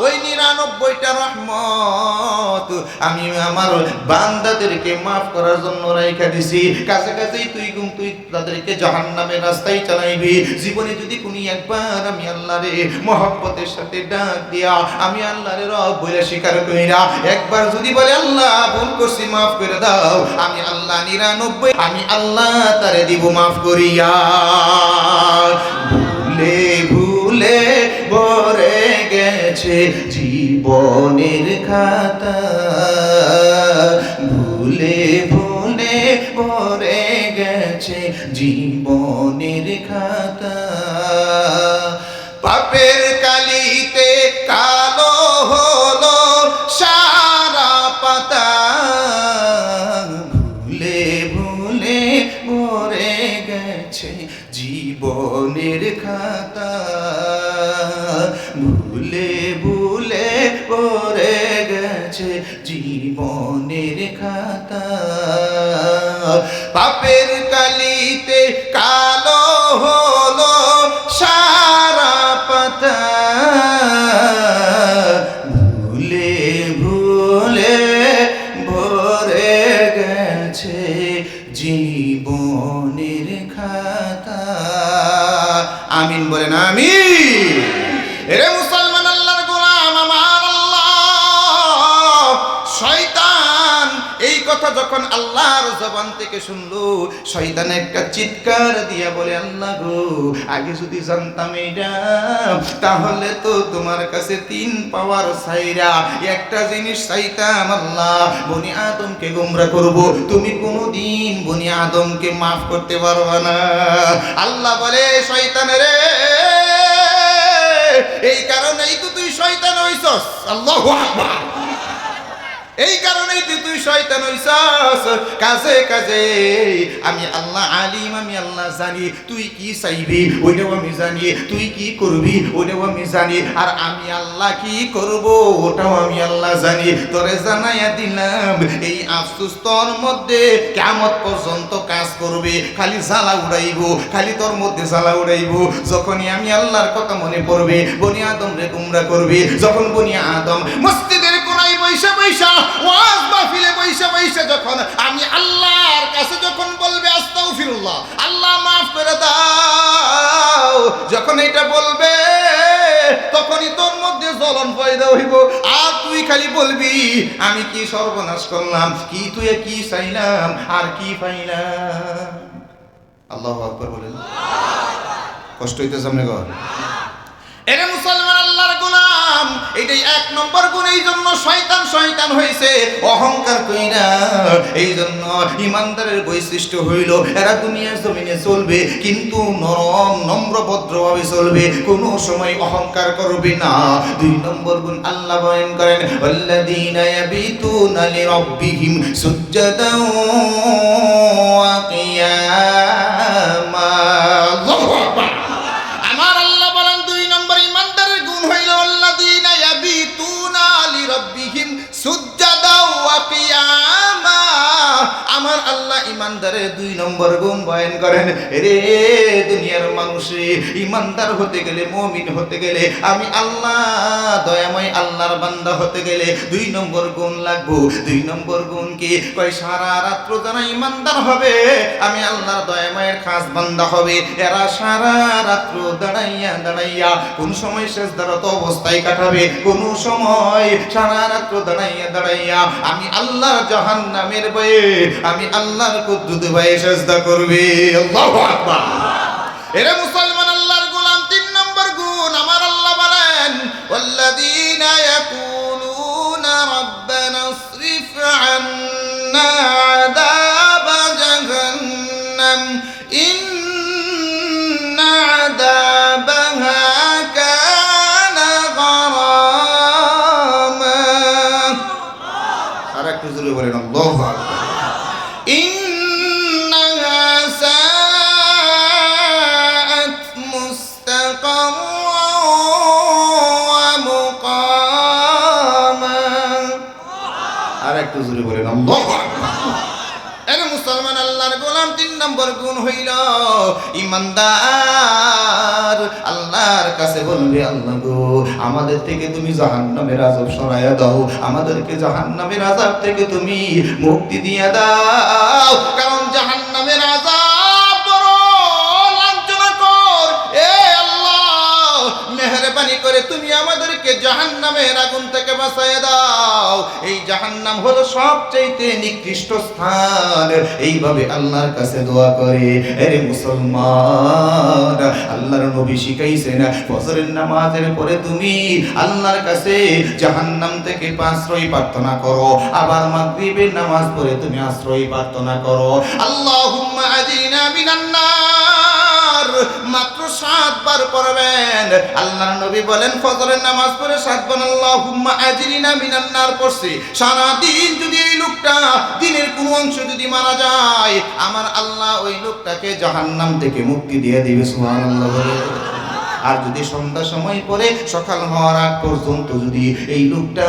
ওই 99টা রহমত আমি আমার বান্দাদেরকে maaf করার জন্য রাইখা দিছি। কাছে কাছেই তুই তাদেরকে জাহান্নামের রাস্তায় চালাইবি। জীবনে যদি কোনি একবার আমি আল্লাহরে মহব্বতের সাথে ডাক দিয়া আমি আল্লাহরে রব বলে স্বীকার কইরা একবার যদি বলে আল্লাহ ভুল করছি maaf করে দাও, আমি আল্লাহ 99 আমি আল্লাহ তারে দিব maaf করিয়া। ভুলে ভুলে ভরে গেছে জীবনের খাতা, ভুলে ভুলে ভরে গেছে জীবনের খাতা, পাপের কালিতে কালো হলো সারা পাতা, ভুলে ভুলে ভরে গেছে জীবনের খাতা, ভুলে ভুলে ভরে গেছে জীবনের খাতা, পাপের কালিতে কালো হলো সারা পাতা, ভুলে ভুলে ভরে গেছে জীবনের খাতা। আমিন বলেন আমিন। এরে মুসলমান আল্লাহর গোলাম, আমার আল্লাহ শয়তান এই কথা যখন আল্লাহর জবান থেকে শুনলো, শয়তান একটা চিৎকার দিয়া বলে আল্লাহ গো, আগে যদি জানতাম এটা তাহলে তো তোমার কাছে 3 পাওয়ার ছাইরা একটা জিনিস চাইতাম, আল্লাহ বনি আদমকে গোমরা করব, তুমি কোনোদিন বনি আদমকে maaf করতে পারবা না। আল্লাহ বলে শয়তান রে, এই কারণেই তো তুই শয়তান হইছস। আল্লাহু আকবার। এই কারণেই তুই শয়তান হইছস। কাজে কাজে আমি আল্লাহ আলিম, আমি আল্লাহ জানি তুই কি চাইবি ওইটাও আমি জানি, তুই কি করবি ওইটাও আমি জানি, আর আমি আল্লাহ কি করব ওটাও আমি আল্লাহ জানি। তোরে জানাইয়া দিলাম এই আফসোস তোর মধ্যে কিয়ামত পর্যন্ত কাজ করবে, খালি জ্বালা উড়াইবো, খালি তোর মধ্যে জ্বালা উড়াইবো। যখনই আমি আল্লাহর কথা মনে পড়বে, বনি আদম রে গুমরা করবে, যখন বনি আদম মসজিদের কোনায় বৈশা বৈশা ওয়াজ মাহফিলে বৈশা বৈশা যখন আমি আল্লাহর কাছে যখন বলবে আস্তাগফিরুল্লাহ, আল্লাহ maaf করে দাও, যখন এটা বলবে তখনই তোর মধ্যে জ্বলন পয়দা দেওয়া হইব। আর তুই খালি বলবি আমি কি সর্বনাশ করলাম, কি তুই কি চাইলাম আর কি পাইলাম। আল্লাহু আকবার বলেন। কষ্ট হইতেছে সামনে ঘর। এরে মুসলমান আল্লাহর গোলাম, এটাই এক নম্বর গুণ। এই জন্য শয়তান শয়তান হয়েছে অহংকার কইরা। এই জন্য ইমানদারের বৈশিষ্ট্য হইল এরা দুনিয়ার জমিনে চলবে কিন্তু নরম নম্র ভদ্রভাবে চলবে, কোনো সময় অহংকার করবে না। দুই নম্বর গুণ আল্লাহ বয়ান করেন আল্লাযীনা ইয়াবিতুনা লিরাব্বিহিম সুজদান ওয়া কিয়ামা। আল্লাহু আকবার। আমার আল্লাহ বলেন দুই নম্বর ইমানদারের গুণ হইল আল্লাযীনা ইয়াবিতুনা লিরাব্বিহিম সুজদান ওয়া কিয়ামা। আমার আল্লাহ ইমানদারের দুই নম্বর গুণ বয়ান করেন। রে দুনিয়ার মানুষ, ইমানদার হতে গেলে, মুমিন হতে গেলে, আমি আল্লাহ দয়াময় আল্লাহর বান্দা হতে গেলে দুই নম্বর গুণ লাগবো। দুই নম্বর গুণ কি? কয় সারা রাত্র যারা ইমানদার হবে আমি আল্লাহর দয়াময়ের খাস বান্দা হবে, এরা সারা রাত্র দাঁড়াইয়া দাঁড়াইয়া কোন সময় সেজদারত অবস্থায় কাটাবে, কোন সময় সারা রাত্র দাঁড়াইয়া দাঁড়াইয়া আমি আল্লাহর জাহান্নামের ভয়ে, আমি আল্লাহর কুদ্দুত ভয়ে সেজদা করবে। আল্লাহু আকবার। এরে মুসলমান আল্লাহর গোলাম, তিন নম্বর গুণ আমার আল্লাহ বলেন ওয়াল্লাযীনা ইয়াকুলুনা রাব্বানা ইসরিফ আন্না আযাবা জাহান্নাম ইন্না আযাবাহা কানা গারামা। আর একটু জোরে বলেন আল্লাহু আকবার। ইন্নাহা সাআত মুস্তাকাররান ওয়া মুকামা। আর একটু জোরে বলেন আল্লাহু আকবার। এর মুসলমান আল্লাহর গোলাম, তিন নম্বর গুণ হইল ইমানদার আল্লাহর কাছে বলবে আল্লাহ গো আমাদের থেকে তুমি জাহান্নামের আযাব সরাইয়া দাও, আমাদেরকে জাহান্নামের আযাব থেকে তুমি মুক্তি দিয়ে দাও। কারণ জাহান্নামের আযাব বড় লাঞ্ছনাকর। এ আল্লাহ মেহেরবানি করে তুমি আমাদেরকে জাহান্নামের আগুন থেকে বাঁচাইয়া দাও। এই জাহান্নাম হলো সবচেয়ে নিকৃষ্ট স্থান। এইভাবে আল্লাহর কাছে দোয়া করে। আরে মুসলমান, আল্লাহর নবী শিখাইছেন ফজরের নামাজের পরে তুমি আল্লাহর কাছে জাহান্নাম থেকে আশ্রয় প্রার্থনা করো, আবার মাগরিবের নামাজ পড়ে তুমি আশ্রয় প্রার্থনা করো আল্লাহুম্মা আজিনা মিনান নার। মাত্র 7 বার পড়বেন। আল্লাহর নবী বলেন ফজরের নামাজ পড়ে 7 বার আল্লাহুম্মা আজিনা মিনান নার পড়ছে, সারা দিন যদি এই লোকটা দিনের কোন অংশ যদি মারা যায় আমার আল্লাহ ওই লোকটাকে জাহান্নাম থেকে মুক্তি দিয়ে দিবে। সুবহানাল্লাহ বলে। আর যদি সন্ধ্যা সময় পরে সকাল হওয়ার আগ পর্যন্ত যদি এই লোকটা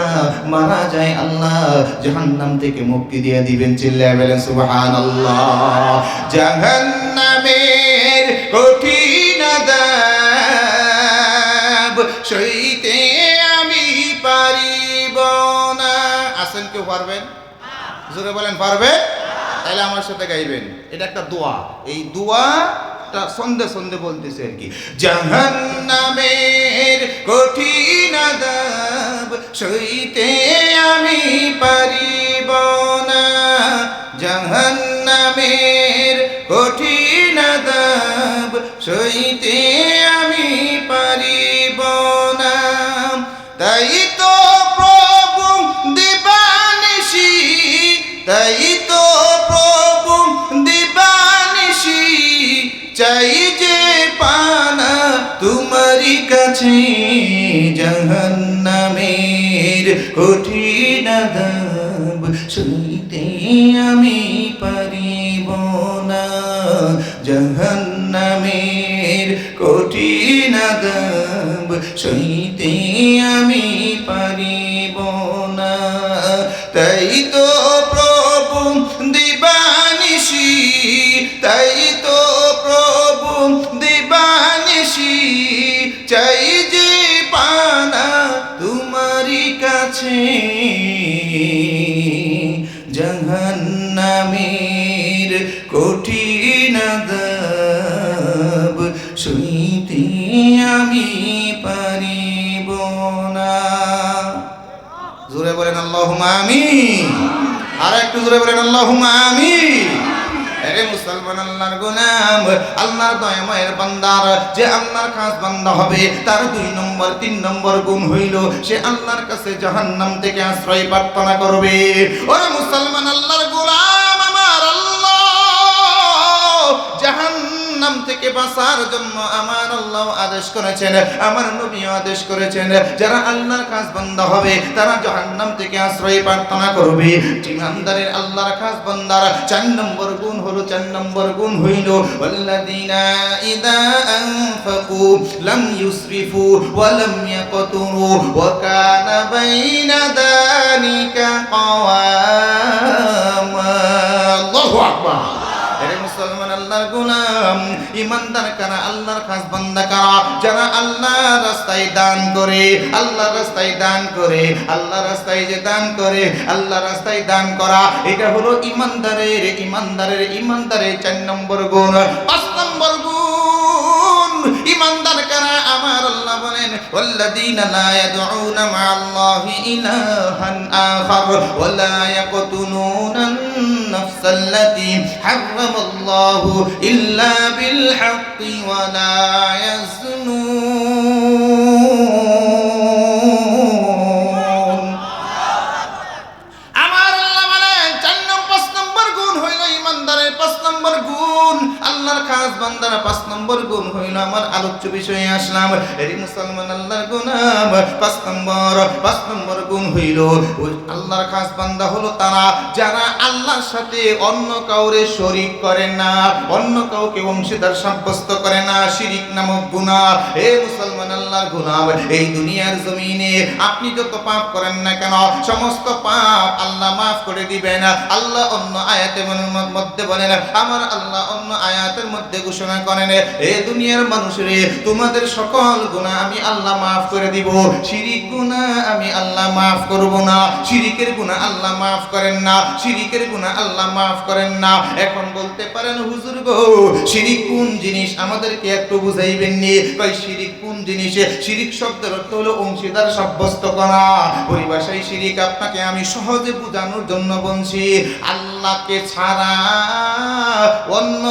মারা যায় আল্লাহ জাহান্নাম থেকে মুক্তি দিয়ে দিবেন। চিল্লায়া বলেন সুবহানাল্লাহ। জাহান্নামের কঠিন আযাব সইতে আমি পারিব না। আসেন কেউ পারবেন? জোরে বলেন পারবে? তাহলে আমার সাথে গাইবেন। এটা একটা দোয়া, এই দোয়াটা সন্ধে সন্ধে বলতেছে আর কি। জাহান্নামের কঠিন আযাব সইতে আমি পারিব না, জাহান্নামের কঠিন আযাব সইতে আমি পারিব না। তাই তো প্রভু দিবানিশি, তাই তো প্রভু দিবানিশি চাই যে পানা তোমারই কাছে। জাহান্নামের কঠিন আযাব সইতে আমি পারিব না, জাহান্নামের কঠিন আযাব সইতে আমি পারিব না। তাই তো প্রভু দিবানিশি, তাই তো প্রভু দিবানিশি চাই যে পানা তোমারই কাছে। জাহান্নামের কঠিন আযাব সইতে আমি পারিব না। আল্লাহুম্মা আমিন। আর একটু জোরে বলেন আল্লাহুম্মা আমিন। আরে মুসলমান আল্লাহর গোলাম, আল্লাহর দয়াময়ের বান্দার যে আল্লাহর খাস বান্দা হবে, তার 2 নম্বর 3 নম্বর গুণ হইল সে আল্লাহর কাছে জাহান্নাম থেকে আশ্রয় প্রার্থনা করবে। ওরে মুসলমান আল্লাহর গোলাম, আমার আল্লাহ জাহান্নাম থেকে বাঁচার জন্য আমার আল্লাহ আদেশ করেছেন, আমার নবীও আদেশ করেছেন, যারা আল্লাহর খাস বান্দা হবে তারা জাহান্নাম থেকে আশ্রয় প্রার্থনা করবে। ইমানদারের আল্লাহর খাস বান্দার 4 নম্বর গুণ হলো, 4 নম্বর গুণ হইল ওয়াল্লাযীনা ইযা আনফাকু লাম ইউসরিফু ওয়া লাম ইয়াকতুরু ওয়া কানা বাইনা যালিকা কাওয়ামা। আল্লাহু আকবার। আরে মুসলমান আল্লাহর গোলাম, ইমানদার কারা, আল্লাহর খাস বান্দা কারা? যারা আল্লাহর রাস্তায় দান করে, আল্লাহর রাস্তায় দান করে, আল্লাহর রাস্তায় যে দান করে, আল্লাহর রাস্তায় দান করা, এটা হলো ইমানদারের 4 নম্বর গুণ। 5 নম্বর গুণ ইমানদার কারা? আমার আল্লাহ বলেন ওয়াল্লাযীনা লা ইয়াদউনা মা'আল্লাহি ইলাহান আখার ওয়া লা ইয়াকতুলুনান নাফসাল্লাতী হারামাল্লাহু ইল্লা বিল হাক্কি ওয়া লা ইয়াজনুন। আমার আল্লাহ বলেন 5 নম্বর গুণ হইল ইমানদারের 5 নম্বর গুণ, আল্লাহর খাস বান্দার 5 নম্বর গুণ হইল। আমার আলোচ্য বিষয়ে আসলাম। এই মুসলমান আল্লাহর গোলাম, 5 নম্বর গুণ হইল ওই আল্লাহর খাস বান্দা হলো তারা যারা আল্লাহর সাথে অন্য কাউরে শরীক করে না, অন্য কাউকে অংশীদার সাব্যস্ত করে না। শিরিক নামক গুনাহ। হে মুসলমান আল্লাহর গোলাম, এই দুনিয়ার জমিনে আপনি যত পাপ করেন না কেন, সমস্ত পাপ আল্লাহ মাফ করে দিবেন। আল্লাহ অন্য আয়াতের মধ্যে বলেন, আমার আল্লাহ অন্য আয়াতের মধ্যে ঘোষণা করেন, এই দুনিয়ার মানুষরে তোমাদের সকল গুনাহ আমি আল্লাহ মাফ করে দিব, শিরিক গুনাহ আমি আল্লাহ মাফ করব না। শিরিকের গুনাহ আল্লাহ মাফ করেন না, শিরিকের গুনাহ আল্লাহ মাফ করেন না। এখন বলতে পারেন হুজুর গো, শিরিক কোন জিনিস আমাদেরকে একটু বুঝাইবেন নি? কই শিরিক কোন জিনিস? শিরিক শব্দের অর্থ হলো অংশীদার সাব্যস্ত করা। পরিভাষায় শিরিক আপনাকে আমি সহজে বোঝানোর জন্য বলছি, আল্লাহকে ছাড়া অন্য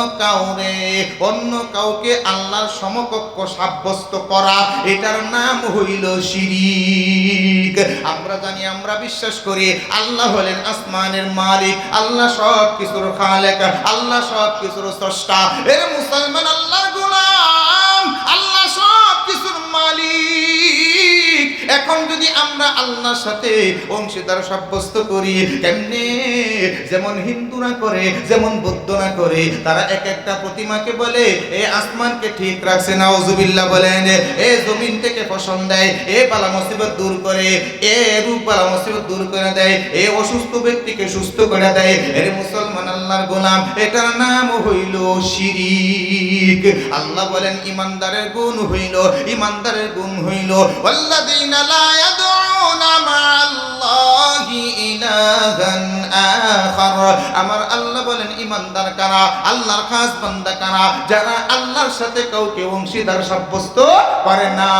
কাউকে আল্লাহর সমকক্ষ সাব্যস্ত করা, এটার নাম হইল শিরিক। আমরা জানি, আমরা বিশ্বাস করি আল্লাহ হলেন আসমানের মালিক, আল্লাহ সব কিছুর খালেক, আল্লাহ সব কিছুর স্রষ্টা। এর মুসলমান আল্লাহর গোলাম, আল্লাহ সব কিছুর মালিক। এখন যদি আমরা আল্লাহর সাথে অংশীদার সাব্যস্ত করি, কেমনে? যেমন হিন্দুরা করে, যেমন বৌদ্ধরা করে, তারা এক একটা প্রতিমাকে বলে এ আসমানকে ঠিক রাখছে, নাউজুবিল্লাহ বলেন, এ জমিন থেকে ফসল দেয়, এ বালা মুসিবত দূর করে, এ রূপ বালা মুসিবত দূর করে দেয়, এ অসুস্থ ব্যক্তিকে সুস্থ করে দেয়। এর মুসলমান আল্লাহর গোলাম, এটার নাম হইল শিরিক। আল্লাহ বলেন ইমানদারের গুণ হইল ওয়াল্লাযীনা লা ইয়াদউনা মা'আল্লাহি ইলাহান আখার। আমার আল্লাহ বলেন ইমানদার কারা, আল্লাহর খাস বান্দা কারা? যারা আল্লাহর সাথে কাউকে অংশীদার সাব্যস্ত করে না।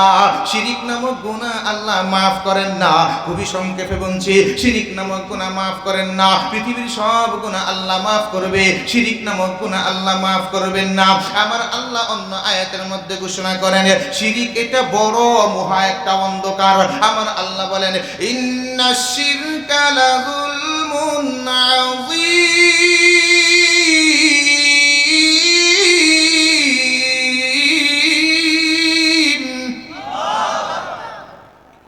শিরিক নামক গুনাহ আল্লাহ মাফ করেন না। খুবই সংক্ষেপে বলছি, শিরিক নামক গুনাহ মাফ করেন না। পৃথিবীর সব গুনাহ আল্লাহ মাফ করবে, শিরিক নামক গুনাহ আল্লাহ মাফ করবেন না। আমার আল্লাহ অন্য আয়াতের মধ্যে ঘোষণা করেন, শিরিক এটা বড় মহা একটা অন্ধকার। আমার আল্লাহ বলেন ইন্নাশ শিরকা লাযুলমুন আযীম।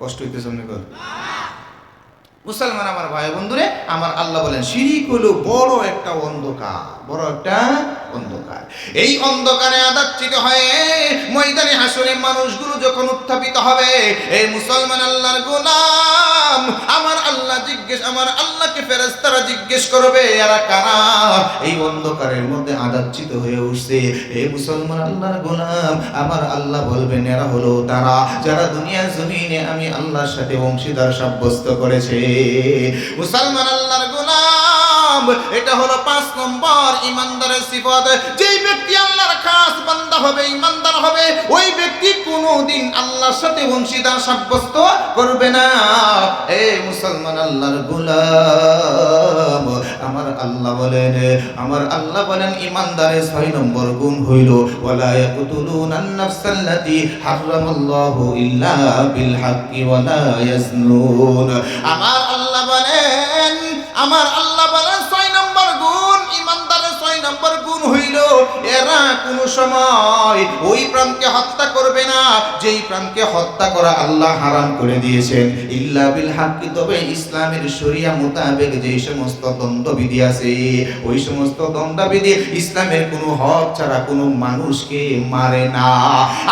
কষ্ট হইতেছে মনে কর মুসলমান আমার ভাই বন্ধুরে, আমার আল্লাহ বলেন শিরিক হলো বড় একটা অন্ধকার, বড় একটা অন্ধকার। এই অন্ধকারে আদাচ্ছিত হয়ে ময়দানে হাসরে মানুষগুলো যখন উত্থাপিত হবে, এই মুসলমান আল্লাহর গোলাম, আমার আল্লাহকে ফেরেশতারা জিজ্ঞেস করবে এরা কারা এই অন্ধকারের মধ্যে আদাচ্ছিত হয়ে উঠছে? এই মুসলমান আল্লাহর গোলাম, আমার আল্লাহ বলবেন এরা হলো তারা যারা দুনিয়ার জমিনে আমি আল্লাহর সাথে অংশীদার সাব্যস্ত করেছে। মুসলমান আল্লাহর গোলাম, গুলাম, এটা হলো 5 নম্বর ইমানদারের সিফত। যেই ব্যক্তি আল্লাহর খাস বান্দা হবে, ইমানদার হবে, ওই ব্যক্তি কোনোদিন আল্লাহর সাথে অংশীদার সাব্যস্ত করবে না। এ মুসলমান আল্লাহর গোলাম, আমার আল্লাহ বলেন ইমানদারের 6 নম্বর গুণ হইল ওয়ালা ইয়াকতুলুনান নাফসাল্লাতী হারামাল্লাহু ইল্লা বিল হাক্কি ওয়ালা ইয়াজনুন। আমার আল্লাহ বলেন 6 নম্বর গুণ, ইমানদারের 6 নম্বর গুণ হইল এরা কোনো সময় ওই প্রাণকে হত্যা করবে না যেই প্রাণকে হত্যা করা আল্লাহ হারাম করে দিয়েছেন, ইল্লা বিল হাক্কি, তবে ইসলামের শরিয়া মোতাবেক যেই সমস্ত দণ্ডবিধি আছে ওই সমস্ত দণ্ডবিধি ইসলামের কোনো হক ছাড়া কোনো মানুষকে মারে না।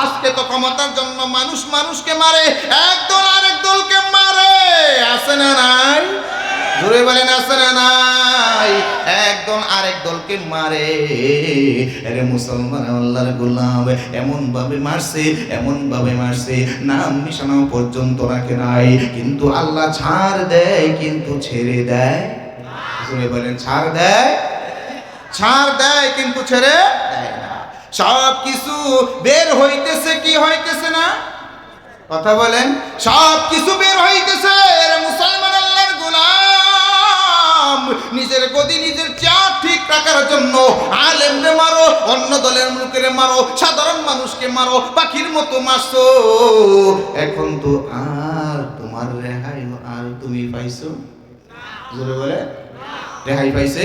আজকে তো ক্ষমতার জন্য মানুষ মানুষকে মারে, একদল আরেক দলকে মারে, আছে না নাই? জোরে বলেন আছে না নাই? একদল আরেক দলকে মারে। আরে মুসলমান আল্লাহর গোলাম এমন ভাবে মারছে নাম নিশানা পর্যন্ত রাখে নাই, কিন্তু আল্লাহ ছাড় দেয় কিন্তু ছেড়ে দেয়। জোরে বলেন ছাড় দেয় কিন্তু ছেড়ে দেয় না। সব কিছু বের হইতেছে, কি হইতেছে না? কথা বলেন, সব কিছু বের হইতেছে। মুসলমান আল্লাহর গোলাম নিজের গদি নিজের চেয়ার ঠিক রাখার জন্য আলেমরে মারো, অন্য দলের লোকের মারো, সাধারণ মানুষকে মারো, পাখির মতো মারছো। এখন তো আর তোমার রেহাই আর তুমি পাইছো? জোরে বলে রেহাই পাইছে?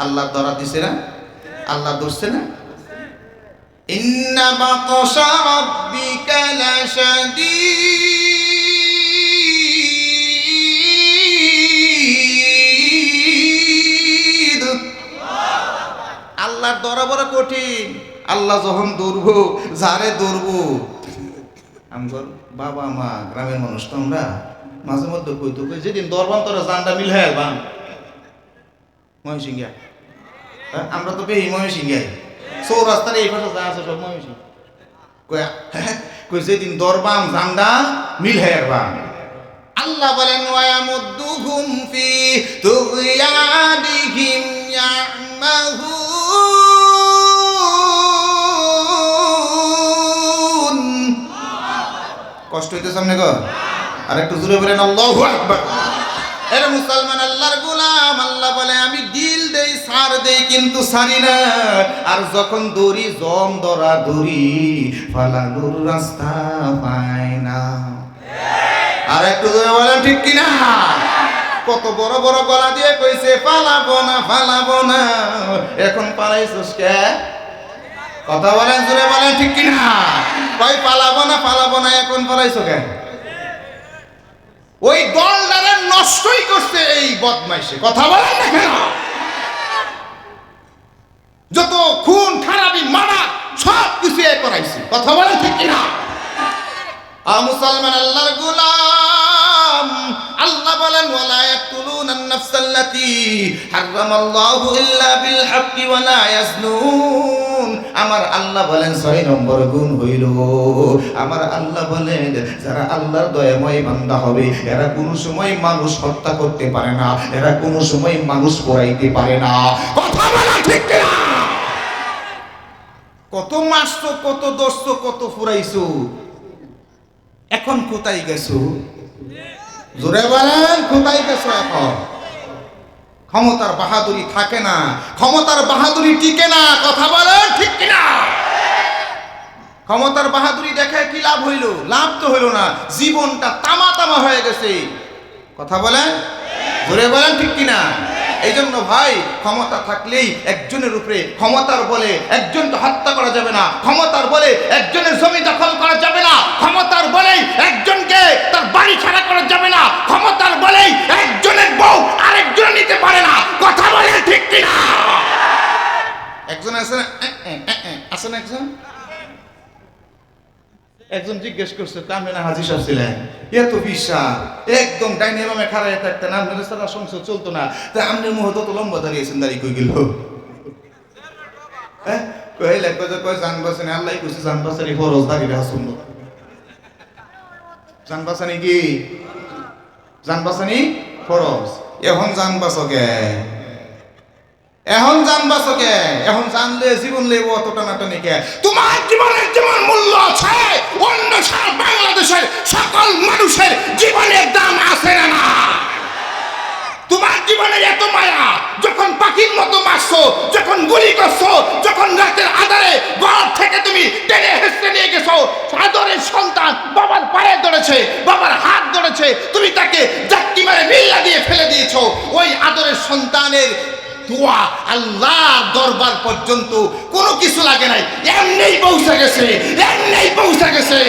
আল্লাহ ধরা দিছে না? আল্লাহ ধরছে না? ইন্না বাতশা রাব্বিকা লাশাদীদ। আল্লাহর ধরা বড় কঠিন। আল্লাহ যখন ধরবো, যারে ধরবো, আমগর বাবা মা গ্রামের মানুষ তো আমরা মাঝে মধ্যে কইতো যেদিন দরবান তোরা জানটা মিল হয়ে বান ময়মনসিংহ, আমরা তো বেহি ময়মনসিংহ, চৌরাস্তার এই পাশে যা আছে সব ময়মনসিংহ। কই যেদিন দরবান জানটা মিল হয়ে বান। আল্লাহ বলেন ওয়ায়ামুদ্দুহুম ফি তুগয়ানিহিম ইয়ামাহুন। কষ্ট হইতে সামনে গো, আর একটু জোরে বলেন আল্লাহু আকবার। এর মুসলমান আল্লাহর গোলাম, আল্লাহ বলে আমি দিল দেই সার দেই কিন্তু সারি না। আর যখন দড়ি জম ধরা দড়ি ফালানোর রাস্তা পায় না। আর একটু জোরে বলেন ঠিক কিনা? কত বড় বড় গলা দিয়ে কইছে পালাবো না, এখন পালাইছস কে? কথা বলেন জোরে বলেন ঠিক কিনা? কই পালাবো না, এখন পালাইছো কে? ওই দলটারে নষ্টই করছে এই বদমাইশে। কথা বলেন না কেন? যত খুন খারাপি মারা সব কিছু করাইছে। কথা বলেন ঠিক কিনা? মুসলমান আল্লাহর গোলাম, আল্লাহ বলেন ওয়ালা ইয়াকতুলুনান নাফসাল্লাতী হারামাল্লাহু ইল্লা বিল হাক্কি ওয়ালা ইয়াজনুন। আমার আল্লাহ বলেন 6 নম্বর গুণ হইল, আমার আল্লাহ বলেন যারা আল্লাহর দয়াময় বান্দা হবে এরা কোনো সময় মানুষ হত্যা করতে পারে না, এরা কোনো সময় মানুষ পোড়াইতে পারে না। কথা বলেন ঠিক কিনা? কত মারছো, কত দোষছো, কত ফুরাইছো, এখন কোথায় গেছো? জোরে বলেন কোথায় গেছো? এখন ক্ষমতার বাহাদুরি থাকে না, ক্ষমতার বাহাদুরি টিকে না। কথা বলেন ঠিক কিনা? ক্ষমতার বাহাদুরি দেখায় কি লাভ হইল? লাভ তো হইল না, জীবনটা তামা হয়ে গেছে। কথা বলেন জোরে বলেন ঠিক কিনা? এই জন্য ভাই ক্ষমতা থাকলেই একজনের উপরে ক্ষমতার বলে একজনকে হত্যা করা যাবে না, ক্ষমতার বলে একজনের জমি দখল করা যাবে না, ক্ষমতার বলেই একজনকে তার বাড়ি ছাড়া করা যাবে না, ক্ষমতার বলেই একজনের বউ আরেকজন নিতে পারে না। কথা বলে ঠিক কিনা? একজন আছে না, একজন জিজ্ঞেস করছে আপনি না হাজির সাহেব ছিলেন, এত বিশ্বাস একদম ডাইনে বামে খাড়ায় থাকতেন, আপনাদের সারা সংসার চলতো না, তা আপনার মুহ তো লম্বা দাঁড়িয়েছেন, দাঁড়িয়ে কই গেল? হ্যাঁ কইলে কই জান বাসানি আল্লাহ কইছে জান বাসানি ফরজ দাঁড়িয়ে হাসুন। জান বাসানি কি? জান বাসানি ফরজ। এখন জান বাসকে এখন জানবাস কে? এখন জানলে জীবন লেব অত টানাটানি কে? তোমার জীবনের যেমন মূল্য আছে, অন্য সারা বাংলাদেশের সকল মানুষের জীবনের দাম আছে না না? তোমার জীবনের এত মায়া, যখন পাখির মতো মারছো, যখন গুলি করছো, যখন রাতের আধারে ঘর থেকে তুমি টেনে হেসে নিয়ে গেছো, আদরের সন্তান বাবার পায়ে ধরেছে, বাবার হাত ধরেছে, তুমি তাকে জাক্কি মারে মিল্লা দিয়ে ফেলে দিয়েছো। ওই আদরের সন্তানের দোয়া আল্লাহর দরবার পর্যন্ত কোনো কিছু লাগে নাই, এমনিই পৌঁছে গেছে, এমনিই পৌঁছে গেছে।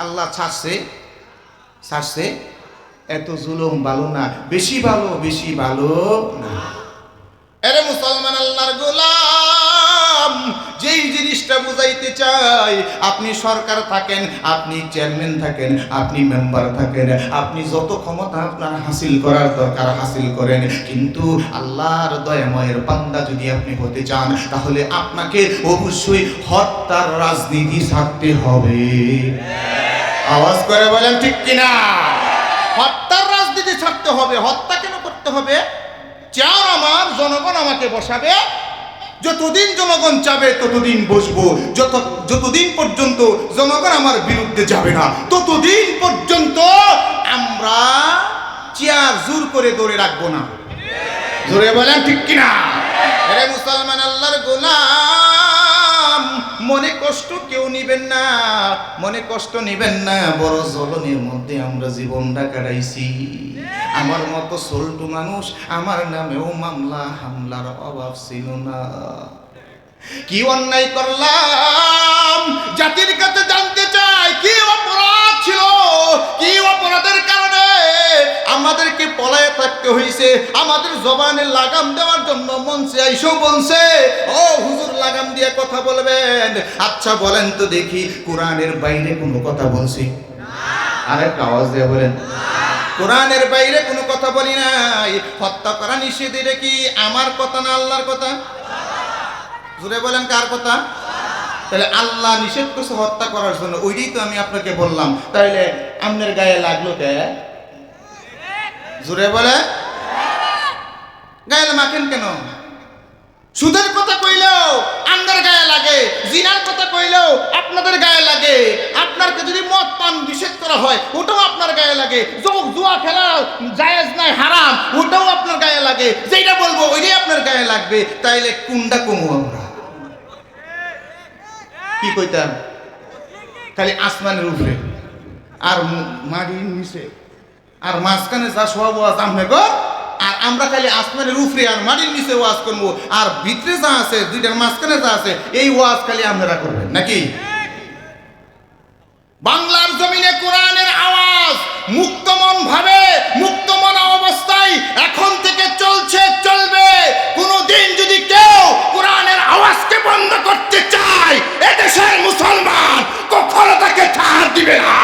আল্লাহ ছাড়ছে। এত জুলুম ভালো না, বেশি ভালো, বেশি ভালো না। আরে মুসলমান আল্লাহর গোলাম, যেই জিনিসটা বুঝাইতে চাই, আপনি সরকার থাকেন, আপনি চেয়ারম্যান থাকেন, আপনি মেম্বার থাকেন, আপনি যত ক্ষমতা আপনার হাসিল করার দরকার হাসিল করেন, কিন্তু আল্লাহর দয়াময়ের বান্দা যদি আপনি হতে চান, তাহলে আপনাকে অবশ্যই হত্যার রাজনীতি ছাড়তে হবে। আওয়াজ করে বলেন ঠিক কিনা? হত্যার রাজনীতি ছাড়তে হবে। হত্যা কেন করতে হবে? চেয়ার আমার, জনগণ আমাকে বসাবে, যতদিন জনগণ চাবে ততদিন বসবো, যতদিন পর্যন্ত জনগণ আমার বিরুদ্ধে যাবে না, ততদিন পর্যন্ত আমরা চেয়ার জোর করে ধরে রাখবো না। জোরে বলেন ঠিক কিনা? আরে মুসলমান আল্লাহর গোলাম, মনে কষ্ট কেউ নিবেন না, মনে কষ্ট নিবেন না। বড় জ্বলনের মধ্যে আমরা জীবনটা কাটাইছি। আমার মতো সল্টু মানুষ, আমার নামেও মামলা হামলার অভাব ছিল না। কি অন্যায় করলাম জাতির কাছে জানতে চাই, কি অপরাধ ছিল, কি অপরাধের কারণে আমাদেরকে পলায়ে থাকতে হয়েছে? আমাদের জবানে লাগাম দেওয়ার জন্য মঞ্চে আইসো বলছে, ও হুজুর লাগাম দিয়ে কথা বলবেন। আচ্ছা বলেন তো দেখি, কোরআনের বাইরে কোনো কথা বলছি? আরেকটা আওয়াজ দিয়ে বলেন, কোরআনের বাইরে কোনো কথা বলি নাই। হত্যা করা নিষেধ, এটা কি আমার কথা না আল্লাহর কথা? জোরে বলেন কার কথা? তাহলে আল্লাহ নিষেধ করছে হত্যা করার জন্য, ওইটাই তো আমি আপনাকে বললাম। তাহলে আপনার গায়ে লাগলো কে? জোরে বলে, গায়ে মাখেন কেন? সুদের কথা কইলেও আপনার গায়ে লাগে, জিনার কথা কইলেও আপনাদের গায়ে লাগে। আপনাকে যদি মদ পান নিষেধ করা হয়, ওটাও আপনার গায়ে লাগে। জুয়া খেলা জায়েজ নাই, হারাম, ওটাও আপনার গায়ে লাগে। যেটা বলবো ওইটাই আপনার গায়ে লাগবে। তাইলে কোনটা কমু আমরা? কি কইতাম? খালি আসমানের উপরে আর মাটির নিচে আর মাঝখানে যা সব ওয়াজ আমনে গো, আর আমরা খালি আসমানের উপরে আর মাটির নিচে ওয়াজ করবো, আর ভিতরে যা আছে, দুইটার মাঝখানে যা আছে, এই ওয়াজ খালি আপনারা করবেন নাকি? বাংলার জমিনে কোরআনের আওয়াজ মুক্তমন ভাবে, মুক্তমন অবস্থায় এখন থেকে চলছে, চলবে। কোনদিন যদি কেউ কোরআনের আওয়াজকে বন্ধ করতে চায়, এদেশের মুসলমান কখনো তাকে ছাড় দিবে না।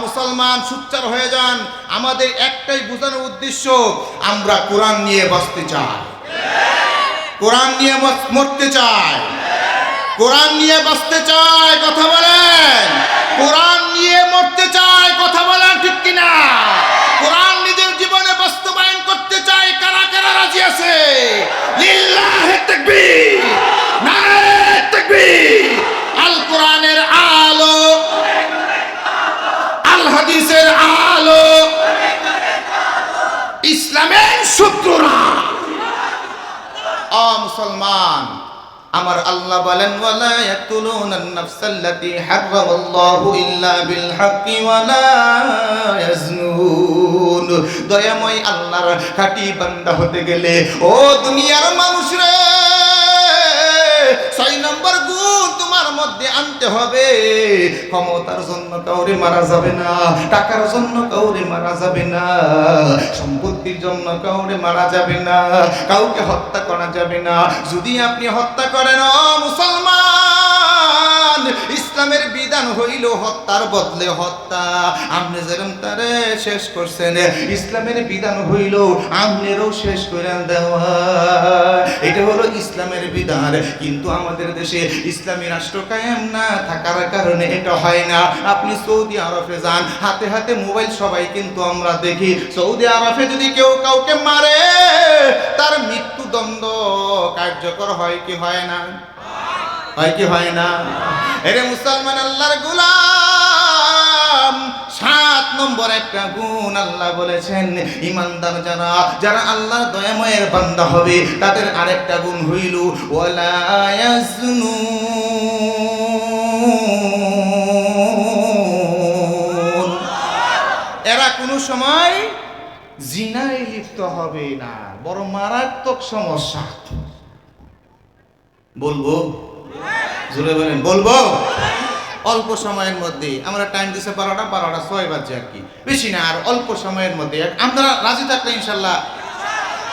মুসলমান সুচ্চার হয়ে যান। আমাদের একটাই বোঝানোর উদ্দেশ্য, আমরা কোরআন নিয়ে বাঁচতে চাই, কোরআন নিয়ে মরতে চাই, কোরআন নিয়ে বাঁচতে চাই। কথা বলেন, কোরআন নিয়ে মরতে চাই। কথা বলেন ঠিক কিনা? কোরআন নিজের জীবনে বাস্তবায়ন করতে চাই। কারা কারা রাজি আছে? লিল্লাহি তাকবীর, নারে তাকবীর। আল কোরআনের আলো, আল হাদিসের আলো, ইসলামের সূত্ররা। মুসলমান, আমার আল্লাহ বলেন, ওয়ালা ইয়াকতুলুনান নাফসাল্লাতী হারামাল্লাহু ইল্লা বিল হাক্কি ওয়ালা ইয়াজনুন। দয়াময় আল্লাহর খাঁটি বান্দা হতে গেলে ও দুনিয়ার মানুষ রে, 6 নম্বর গুণ তোমার মধ্যে আনতে হবে। ক্ষমতার জন্য কাউরে মারা যাবে না, টাকার জন্য কাউরে মারা যাবে না, সম্পত্তির জন্য কাউরে মারা যাবে না, কাউকে হত্যা করা যাবে না। যদি আপনি হত্যা করেন, মুসলমান, ইসলামের বিধান হইল হত্যার বদলে হত্যা। আপনি যেরকম তারে শেষ করছেন, ইসলামের বিধান হইল আপনারও শেষ করে দেওয়া। এটা হলো ইসলামের বিধান, কিন্তু আমাদের দেশে ইসলামী রাষ্ট্র কায়েম না থাকার কারণে এটা হয় না। আপনি সৌদি আরবে যান, হাতে হাতে মোবাইল সবাই কিন্তু আমরা দেখি। সৌদি আরবে যদি কেউ কাউকে মারে তার মৃত্যুদণ্ড কার্যকর হয় কি হয় না? হয় কি হয় না? এরে মুসলমান আল্লাহর গোলাম, 7 নম্বর একটা গুণ আল্লাহ বলেছেন, ইমানদার যারা আল্লাহর দয়াময়ের বান্দা হবে তাদের আরেকটা গুণ হইল ওয়ালা ইয়াজনুন। এরা কোনো সময় জিনায় লিপ্ত হবে না। বড় মারাত্মক সমস্যা। বলবো? জোরে বলেন, বলবো? অল্প সময়ের মধ্যে আমরা টাইম দিছে 12টা 6 বাজে আর কি, বেশি না, আর অল্প সময়ের মধ্যে আমরা রাজি থাকলে ইনশাল্লাহ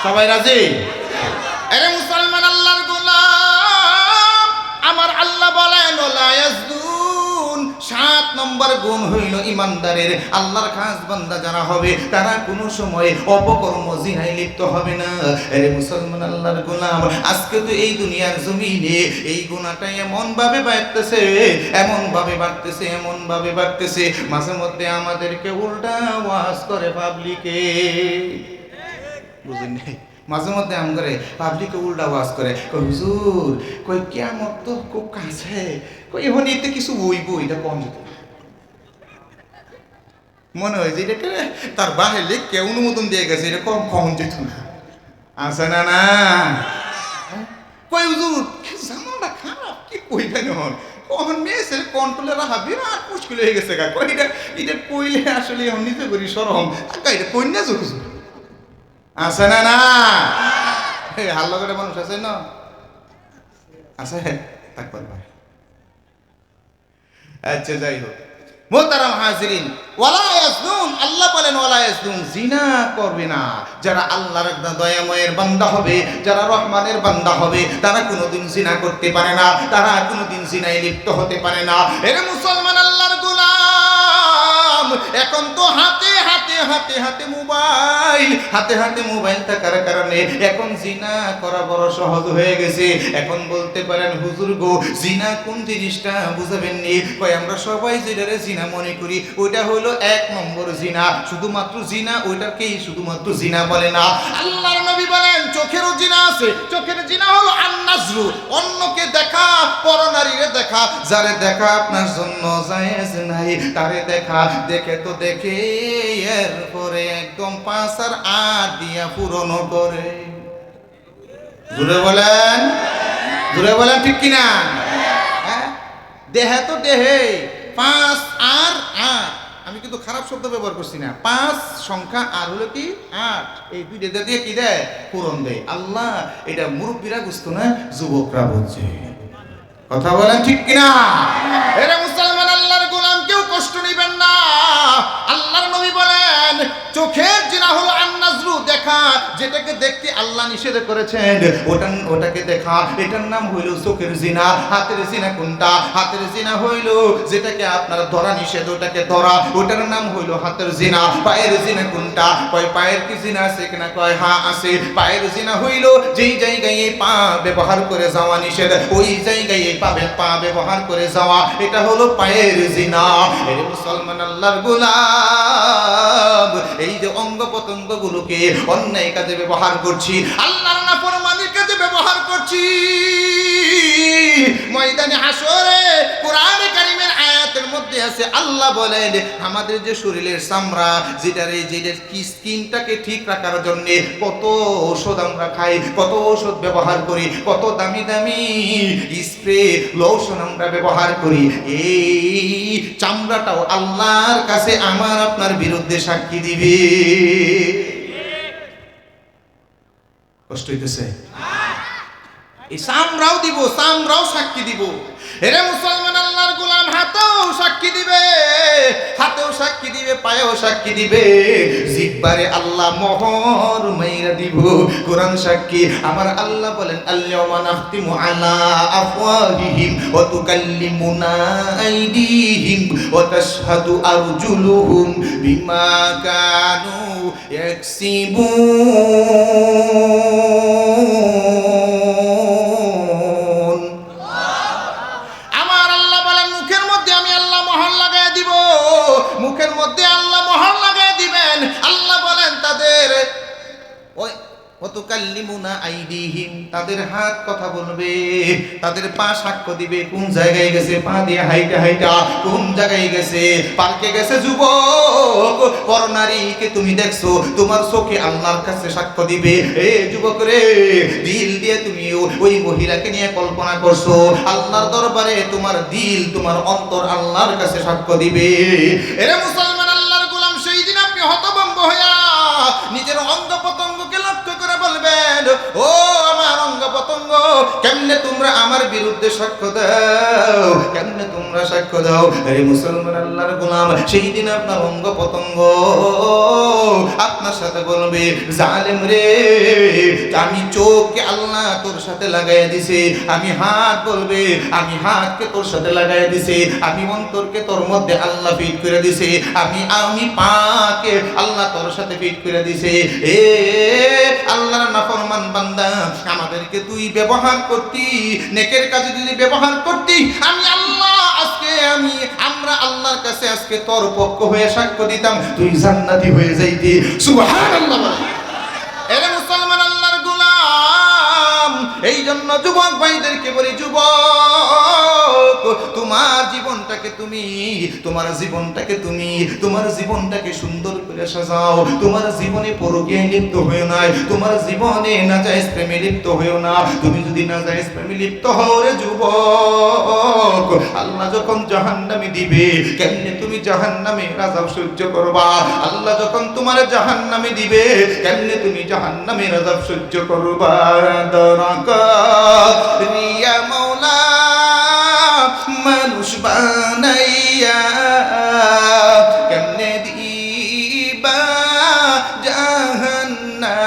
সবাই রাজি। আরে মুসলমান আল্লাহর গোলাম, আমার আল্লাহ বলেন ওয়ালা ইয়াজনুন। 7 নম্বর গুণ হইল ইমানদারের, আল্লাহর খাস বান্দা যারা হবে তারা কোনো সময় অপকর্ম জিনায় লিপ্ত হবে না। আরে মুসলমান আল্লাহর গোলাম, আজকে তো এই দুনিয়ার জমিনে এই গুণাটা এমন ভাবে বাড়তেছে, এমন ভাবে বাড়তেছে, এমন ভাবে বাড়তেছে, মাঝে মধ্যে আমাদেরকে উল্টা ওয়াজ করে পাবলিকে। বুঝেন নাই? মাঝে মধ্যে আম করে পাবলিকে উল্টা ওয়াজ করে, কই হুজুর কই কিয়ামত তো খুব কাছে, কই এখন এতে কিছু বইব, এটা কম যেত না। মনে হয় যে এটাকে তার বাহিরে কেউ অনুমোদন দিয়ে গেছে, এটা কম কম যেত না। আছে না? না কই হুজুর জামাটা খারাপ, কি কইবেন এখন? কখন মেয়েছের কন্ট্রোলে রাখা বিরাট মুশকিল হয়ে গেছে। কই এটা কইলে আসলে এখন নিতে করি সরম, এটা কই না হুজুর। আছে না? না হাল্লা করে মানুষ আছে না? আছে থাকবার ভাই। আচ্ছা যাই হোক, মোহতারাম হাজিরিন, ওয়ালা ইয়াজনুন, আল্লাহ বলেন ওয়ালা ইয়াজনুন, জিনা করবে না। যারা আল্লাহর দয়াময়ের বান্দা হবে, যারা রহমানের বান্দা হবে, তারা কোনোদিন জিনা করতে পারে না, তারা কোনোদিন জিনায় লিপ্ত হতে পারে না। এরে মুসলমান আল্লাহর গোলাম, এখন তো হাতে হাতে হাতে হাতে মোবাইল, হাতে হাতে মোবাইল থাকার কারণে এখন জিনা করা বড় সহজ হয়ে গেছে। এখন বলতে পারেন হুজুর গো, জিনা কোন জিনিসটা বুঝাবেন নি? কই আমরা সবাই যেটারে জিনা মনে করি ওইটা হলো 1 নম্বর জিনা, শুধুমাত্র জিনা, ওইটাকেই শুধুমাত্র জিনা বলে না। আল্লাহর নবী বলেন চোখেরও জিনা আছে। চোখের জিনা হলো আন-নাজরু, অন্যকে দেখা, পরনারীরে দেখা। যারে দেখা আপনার জন্য জায়েজ নাই, তারে দেখা, দেখে তো দেখে এরপরে একদম 5 আর 8 দিয়া পূরণ করে। জোরে বলেন, জোরে বলেন, ঠিক কিনা? হ্যাঁ, দেহে তো দেহে 5 আর 8, আমি কিন্তু খারাপ শব্দ ব্যবহার করছি না। 5 সংখ্যা আর হলো কি 8, এই দুইটা দিয়ে কি দেয়? পূরণ দেয়। আল্লাহ এটা মুরব্বীরা বুঝতো না, যুবকরা বুঝছে। কথা বলেন ঠিক কিনা? এরা মুসলমান আল্লাহর গোলাম, কেউ কষ্ট নেবেন না। আল্লাহর নবী বলেন চোখের জিনা হলো আন-নাজরু, দেখা, যেটাকে দেখতে আল্লাহ নিষেধ করেছেন ওটাকে দেখা, এটার নাম হইল চোখের জিনা। হাতের জিনা কোনটা? হাতের জিনা হইল যেটাকে আপনার ধরা নিষেধ, ওটাকে ধরা, ওটার নাম হইল হাতের জিনা। পায়ের জিনা কোনটা? কয় পায়ের কি জিনা আছে কিনা? কয় হ্যাঁ আছে। পায়ের জিনা হইল যেই জায়গায় পা ব্যবহার করে যাওয়া নিষেধ, ওই জায়গায় পা ব্যবহার করে যাওয়া, এটা হলো পায়ের জিনা। এই মুসলমান আল্লাহর গোলাম, এই যে অঙ্গ প্রত্যঙ্গ গুলোকে অন্যায় কাজে ব্যবহার করছি, আল্লাহর নাফরমানির কাজে ব্যবহার করছি, ময়দানে হাসরে কোরআনে কারীমের আয়াতের মধ্যে আছে আল্লাহ বলেন আমাদের যে শরীরের চামড়া, যেটার কি স্কিনটাকে ঠিক রাখার জন্য কত ঔষধ আমরা খাই, কত ঔষধ ব্যবহার করি, কত দামি দামি স্প্রে লোশন আমরা ব্যবহার করি, এই চামড়াটাও আল্লাহর কাছে আমার আপনার বিরুদ্ধে সাক্ষী দিবে। কষ্ট হইতেছে? এই চামড়াও দিব, চামড়াও সাক্ষী দিব। এরে মুসলমান আল্লাহর গোলাম, হাতেও সাক্ষী দিবে, হাতেও সাক্ষী দিবে, পায়েও সাক্ষী দিবে, জিহ্বারে আল্লাহ মোহর মাইরা দিব। কোরআন সাক্ষী। আমার আল্লাহ বলেন আল-ইয়াওমা নাখতিমু আলা আফওয়াহিহিম ওয়া তুকাল্লিমুনা আইদিহিম ওয়া তাশহাদু আরজুলুহুম বিমা কানু ইয়াকসিবুন। তুকাল্লিমুনা আইদিহিম, তাদের হাত কথা বলবে, তাদের পা সাক্ষ্য দিবে কোন জায়গায় গেছে, পা দিয়ে হাইটা হাইটা কোন জায়গায় গেছে, পার্কে গেছে যুবক, পর নারীকে তুমি দেখছো, তোমার চোখে আল্লাহর কাছে সাক্ষ্য দিবে। এ যুবক রে, দিল দিয়ে তুমি ওই মহিলাকে নিয়ে কল্পনা করছো, আল্লাহর দরবারে তোমার দিল, তোমার অন্তর আল্লাহর কাছে সাক্ষ্য দিবে। এরে মুসলমান আল্লাহর গোলাম, সেই দিন আপনি হতভম্ব হইয়া নিজের অঙ্গ প্রত্যঙ্গকে লক্ষ্য করে বলবেন, ও আমার অঙ্গ প্রত্যঙ্গ, কেমনে তোমরা আমার বিরুদ্ধে সাক্ষ্য দাও, কেমনে তোমরা সাক্ষ্য দাও। আরে মুসলমান আল্লাহর গোলাম, সেই দিন আপনার অঙ্গ প্রত্যঙ্গ আপনার সাথে বলবে, জালেম রে, আমি চোখকে আল্লাহ তোর সাথে লাগাইয়া দিছে, আমি হাত বলবে, আমি হাতকে তোর সাথে লাগাইয়া দিছে, আমি অন্তরকে তোর মধ্যে আল্লাহ ফিট করে দিছে, আমি পাকে আল্লাহ তোর সাথে ফিট করে দিছে। এ আল্লাহর নাফরমান বান্দা, আমাদেরকে তুই ব্যবহার করতি, নেকের কাজে যদি ব্যবহার করতি, আমি আল্লাহ আজকে আমরা আল্লাহর কাছে আজকে তোর পক্ষ হয়ে সাক্ষ্য দিতাম, তুই জান্নাতি হয়ে যাইতি। সুবহানাল্লাহ। এরে মুসলমান আল্লাহর গোলাম, এই জন্য যুবক ভাইদেরকে বলি, যুবক, তোমার জীবনটাকে তোমার জীবনটাকে সুন্দর করে সাজাও, তোমার জীবনে পরকীয়ায় লিপ্ত হয়েও না, তোমার জীবনে নাজায়েজ প্রেমে লিপ্ত হয়েও না। তুমি যদি নাজায়েজ প্রেমে লিপ্ত হও রে যুবক, আল্লাহ যখন জাহান্নামে দিবে, কেমনে তুমি জাহান্নামের আযাব সহ্য করবা? আল্লাহ যখন তোমার জাহান্নামে দিবে, কেমনে তুমি জাহান্নামের আযাব সহ্য করবা? দরকা রিয়া মাওলা মানুষ বানাইয়া, কেমনে দিবা জাহান্নামে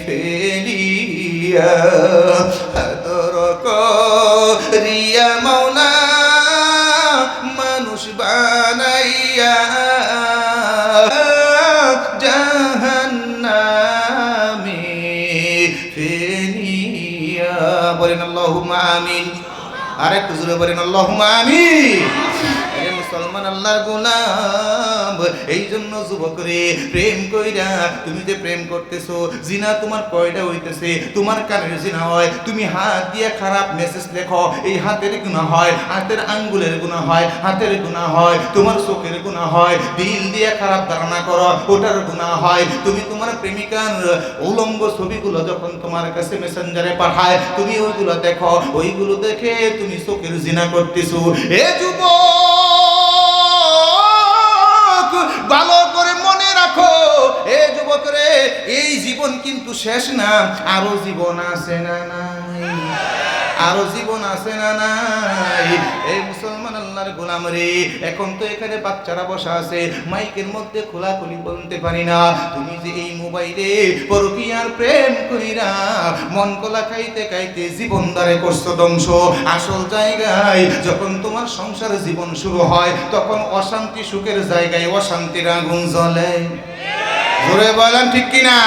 ফেলিয়া। দরকা রিয়া মাওলা মানুষ বানাইয়া, জাহান্নামে ফেলিয়া। বলেন আল্লাহুম্মা আমিন। আরেকটু জোরে বলেন আল্লাহুম্মা আমিন। মুসলমান আল্লাহর গোলাম, এই জন্য যুবক রে, প্রেম কইরা তুমি যে প্রেম করতেছো, জিনা তোমার কয়টা হইতেছে? তোমার কানের জিনা হয়, তুমি হাত দিয়ে খারাপ মেসেজ লেখো, এই হাতের গুনাহ হয়, হাতের আঙ্গুলের গুনাহ হয়, হাতের গুনাহ হয়, তোমার চোখের গুনাহ হয়, দিল দিয়ে খারাপ ধারণা করো, ওটার গুনাহ হয়। তুমি তোমার প্রেমিকার উলঙ্গ ছবিগুলো যখন তোমার কাছে মেসেঞ্জারে পাঠায়, তুমি ওইগুলো দেখো, ওইগুলো দেখে তুমি চোখের জিনা করতেছো। এ যুবক, ভালো করে মনে রাখো, এ যুবক রে, এই জীবন কিন্তু শেষ না, আরো জীবন আছে না নাই? আরো জীবন আছে না নাই? এই মুসলমান আল্লাহর গোলাম রে, এখন তো এখানে বাচ্চারা বসা আছে, মাইকের মধ্যে খোলাখুলি বলতে পারি না। তুমি যে এই মোবাইলে পরকীয়ার প্রেম কইরা মন কলা খাইতে খাইতে জীবন দ্বারে করছো ধ্বংস। আসল জায়গায় যখন তোমার সংসার জীবন শুরু হয়, তখন অশান্তি সুখের জায়গায় অশান্তির আগুন জ্বলে। জোরে বলেন ঠিক কিনা?